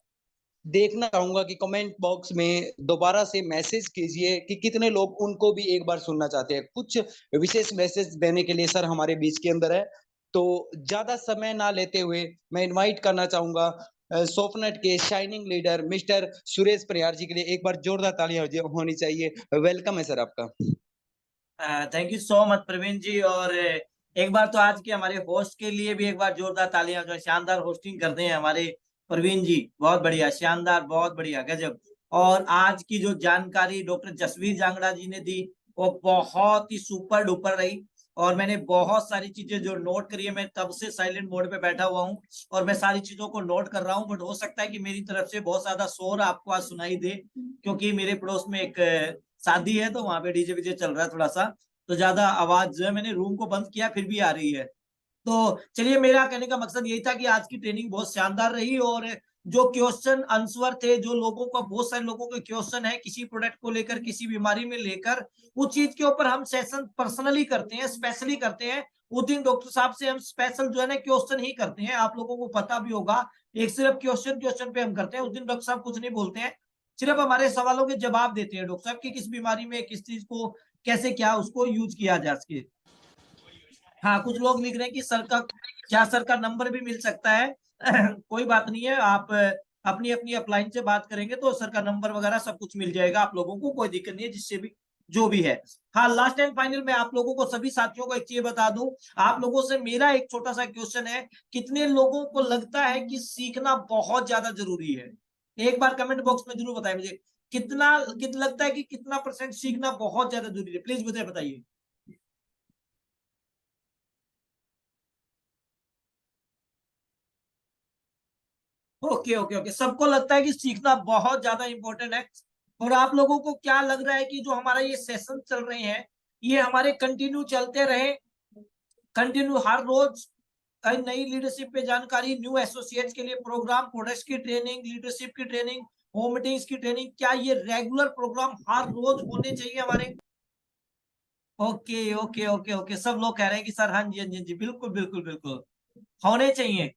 देखना चाहूंगा कि कमेंट बॉक्स में दोबारा से मैसेज कीजिए कि कितने लोग उनको भी एक बार सुनना चाहते हैं। कुछ विशेष मैसेज देने के लिए सर हमारे बीच के अंदर है, तो ज्यादा समय ना लेते हुए मैं इनवाइट करना चाहूंगा सोफनेट के शाइनिंग लीडर मिस्टर सुरेश परिहार जी के लिए। एक बार जोरदार तालियां होनी चाहिए। वेलकम है सर आपका। Thank you so much Praveen ji. और एक बार तो आज के हमारे होस्ट के लिए भी एक बार जोरदार तालियां, जो शानदार होस्टिंग करते हैं हमारे प्रवीण जी, बहुत बढ़िया, शानदार, बहुत बढ़िया, गजब। और आज की जो जानकारी डॉक्टर जसवीर जांगड़ा जी ने दी वो बहुत ही सुपर डुपर रही, और मैंने बहुत सारी चीजें जो नोट करी है, मैं तब से साइलेंट मोड पे बैठा हुआ हूँ और मैं सारी चीजों को नोट कर रहा हूँ। बट हो सकता है कि मेरी तरफ से बहुत ज्यादा शोर आपको आज सुनाई दे, क्योंकि मेरे पड़ोस में एक शादी है, तो वहां पे डीजे वीजे चल रहा है थोड़ा सा, तो ज्यादा आवाज जो है, मैंने रूम को बंद किया फिर भी आ रही है। तो चलिए, मेरा कहने का मकसद यही था कि आज की ट्रेनिंग बहुत शानदार रही, और जो क्वेश्चन आंसर थे, जो लोगों का, बहुत सारे लोगों के क्वेश्चन है किसी प्रोडक्ट को लेकर, किसी बीमारी में लेकर, उस चीज के ऊपर हम सेशन पर्सनली करते हैं, स्पेशली करते हैं। उस दिन डॉक्टर साहब से हम स्पेशल जो है ना क्वेश्चन ही करते हैं, आप लोगों को पता भी होगा, एक सिर्फ क्वेश्चन क्वेश्चन पे हम करते हैं। उस दिन डॉक्टर साहब कुछ नहीं बोलते हैं, सिर्फ हमारे सवालों के जवाब देते हैं डॉक्टर साहब की, किस बीमारी में किस चीज को कैसे क्या उसको यूज किया जा सके। हाँ, कुछ लोग लिख रहे हैं कि सर का नंबर भी मिल सकता है। कोई बात नहीं है, आप अपनी अपनी अपलाइन से बात करेंगे तो सर का नंबर वगैरह सब कुछ मिल जाएगा आप लोगों को, कोई दिक्कत नहीं है, जिससे भी जो भी है। हाँ, लास्ट एंड फाइनल मैं आप लोगों को, सभी साथियों को एक चीज बता दूं, आप लोगों से मेरा एक छोटा सा क्वेश्चन है, कितने लोगों को लगता है कि सीखना बहुत ज्यादा जरूरी है? एक बार कमेंट बॉक्स में जरूर बताएं मुझे, कितना लगता है कि कितना % सीखना बहुत ज्यादा जरूरी है, प्लीज मुझे बताइए। ओके ओके ओके, सबको लगता है कि सीखना बहुत ज्यादा इंपॉर्टेंट है। और आप लोगों को क्या लग रहा है कि जो हमारा ये सेशन चल रहे हैं, ये हमारे कंटिन्यू चलते रहे, कंटिन्यू हर रोज नई लीडरशिप पे जानकारी, न्यू एसोसिएट्स के लिए प्रोग्राम, प्रोडक्ट्स की ट्रेनिंग, लीडरशिप की ट्रेनिंग, होम मीटिंग्स की ट्रेनिंग, क्या ये रेगुलर प्रोग्राम हर रोज होने चाहिए हमारे? ओके ओके ओके ओके, सब लोग कह रहे हैं कि सर हाँ जी हाँ जी हाँ जी, बिल्कुल बिल्कुल बिल्कुल होने चाहिए।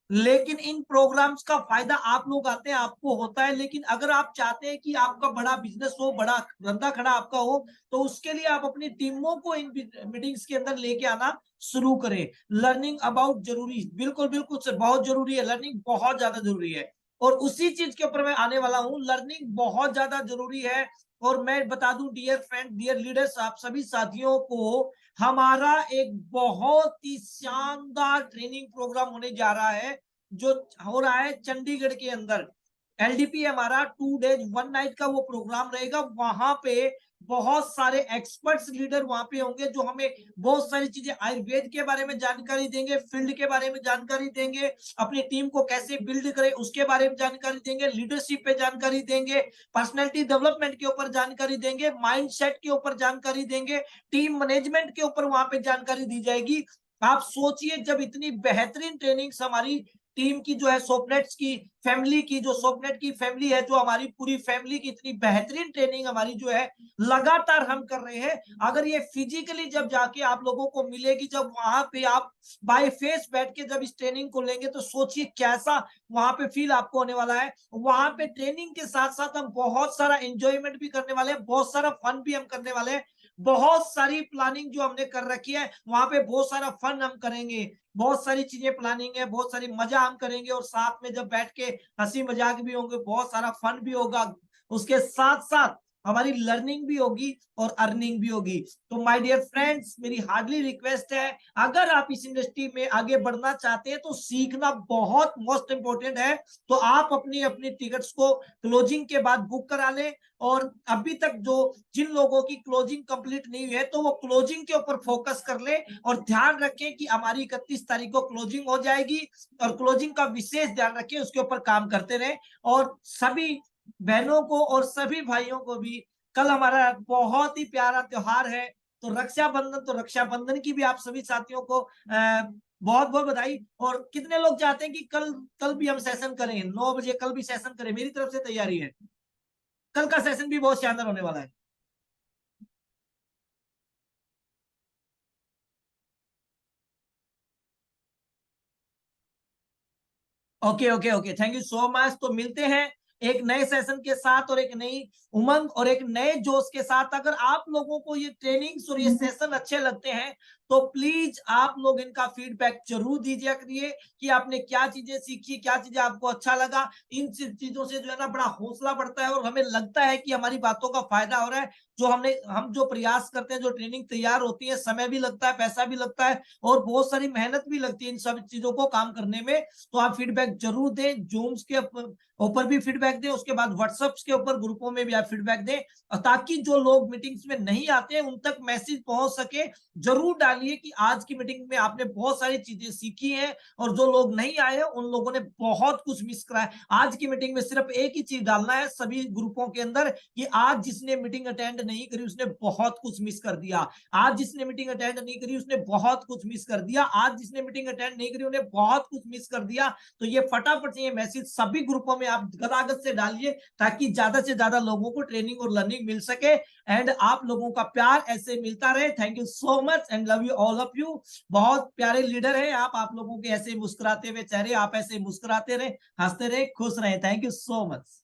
लेकिन इन प्रोग्राम्स का फायदा आप लोग आते हैं, आपको होता है, लेकिन अगर आप चाहते हैं कि आपका बड़ा बिजनेस हो, बड़ा धंधा खड़ा आपका हो, तो उसके लिए आप अपनी टीमों को इन मीटिंग्स के अंदर लेके आना शुरू करें। लर्निंग अबाउट जरूरी, बिल्कुल बिल्कुल सर, बहुत जरूरी है, लर्निंग बहुत ज्यादा जरूरी है। और उसी चीज के ऊपर मैं आने वाला हूँ, लर्निंग बहुत ज्यादा जरूरी है। और मैं बता दूं डियर फ्रेंड, डियर लीडर्स, आप सभी साथियों को, हमारा एक बहुत ही शानदार ट्रेनिंग प्रोग्राम होने जा रहा है, जो हो रहा है चंडीगढ़ के अंदर। एलडीपी हमारा 2 डेज 1 नाइट का वो प्रोग्राम रहेगा। वहां पे बहुत सारे एक्सपर्ट्स लीडर वहां पे होंगे, जो हमें बहुत सारी चीजें आयुर्वेद के बारे में जानकारी देंगे, फील्ड के बारे में जानकारी देंगे, अपनी टीम को कैसे बिल्ड करें उसके बारे में जानकारी देंगे, लीडरशिप पे जानकारी देंगे, पर्सनैलिटी डेवलपमेंट के ऊपर जानकारी देंगे, माइंडसेट के ऊपर जानकारी देंगे, टीम मैनेजमेंट के ऊपर वहां पे जानकारी दी जाएगी। आप सोचिए, जब इतनी बेहतरीन ट्रेनिंग्स हमारी टीम की जो है, सोपनेट्स की फैमिली की, जो सोपनेट की फैमिली है, जो हमारी पूरी फैमिली की इतनी बेहतरीन ट्रेनिंग हमारी जो है लगातार हम कर रहे हैं, अगर ये फिजिकली जब जाके आप लोगों को मिलेगी, जब वहां पे आप बाय फेस बैठ के जब इस ट्रेनिंग को लेंगे, तो सोचिए कैसा वहां पे फील आपको होने वाला है। वहां पे ट्रेनिंग के साथ साथ हम बहुत सारा एंजॉयमेंट भी करने वाले हैं, बहुत सारा फन भी हम करने वाले हैं, बहुत सारी प्लानिंग जो हमने कर रखी है, वहां पे बहुत सारा फन हम करेंगे, बहुत सारी चीजें प्लानिंग है, बहुत सारी मजा हम करेंगे, और साथ में जब बैठ के हंसी मजाक भी होंगे, बहुत सारा फन भी होगा, उसके साथ साथ हमारी लर्निंग भी होगी और अर्निंग भी होगी। तो माय डियर फ्रेंड्स, मेरी हार्डली रिक्वेस्ट है, अगर आप इस इंडस्ट्री में आगे बढ़ना चाहते हैं तो सीखना बहुत मोस्ट इंपोर्टेंट है। तो आप अपनी अपनी टिकट्स को क्लोजिंग के बाद बुक करा लें, और अभी तक जो जिन लोगों की क्लोजिंग कंप्लीट नहीं हुई है, तो वो क्लोजिंग के ऊपर फोकस कर ले, और ध्यान रखें कि हमारी 31 तारीख को क्लोजिंग हो जाएगी, और क्लोजिंग का विशेष ध्यान रखें, उसके ऊपर काम करते रहें। और सभी बहनों को और सभी भाइयों को भी, कल हमारा बहुत ही प्यारा त्योहार है, तो रक्षाबंधन, तो रक्षाबंधन की भी आप सभी साथियों को बहुत बहुत बधाई। और कितने लोग चाहते हैं कि कल कल भी हम सेशन करें, 9 बजे कल भी सेशन करें? मेरी तरफ से तैयारी है, कल का सेशन भी बहुत शानदार होने वाला है। Okay okay okay, thank you so much. तो मिलते हैं एक नए सेशन के साथ, और एक नई उमंग और एक नए जोश के साथ। अगर आप लोगों को ये ट्रेनिंग्स और ये सेशन अच्छे लगते हैं, तो प्लीज आप लोग इनका फीडबैक जरूर दीजिए करिए कि आपने क्या चीजें सीखी, क्या चीजें आपको अच्छा लगा। इन चीजों से जो है ना बड़ा हौसला बढ़ता है और हमें लगता है कि हमारी बातों का फायदा हो रहा है। हम जो प्रयास करते हैं, जो ट्रेनिंग तैयार होती है, समय भी लगता है, पैसा भी लगता है और बहुत सारी मेहनत भी लगती है इन सब चीजों को काम करने में। तो आप फीडबैक जरूर दें, जूम्स के ऊपर भी फीडबैक दें, उसके बाद व्हाट्सएप के ऊपर ग्रुपों में भी आप फीडबैक दें, ताकि जो लोग मीटिंग्स में नहीं आते हैं उन तक मैसेज पहुंच सके। जरूर डालिए कि आज की मीटिंग में आपने बहुत सारी चीजें सीखी हैं और जो लोग नहीं आए हैं उन लोगों ने बहुत कुछ मिस करा है। आज की मीटिंग में सिर्फ एक ही चीज डालना है सभी ग्रुपों के अंदर कि आज जिसने मीटिंग अटेंड नहीं करी उसने बहुत कुछ मिस कर दिया, आज जिसने मीटिंग अटेंड नहीं करी उसने बहुत कुछ मिस कर दिया, आज जिसने मीटिंग अटेंड नहीं करी उन्हें बहुत कुछ मिस कर दिया। तो ये फटाफट से ये मैसेज सभी ग्रुपों में आप गदागद से डालिए ताकि ज्यादा से ज्यादा लोगों को ट्रेनिंग और लर्निंग मिल सके एंड आप लोगों का प्यार ऐसे मिलता रहे। Thank you so much and love you all of you. बहुत प्यारे लीडर है आप लोगों के ऐसे मुस्कुराते हुए चेहरे, आप ऐसे मुस्कुराते रहे, हंसते रहे, खुश रहे। Thank you so much.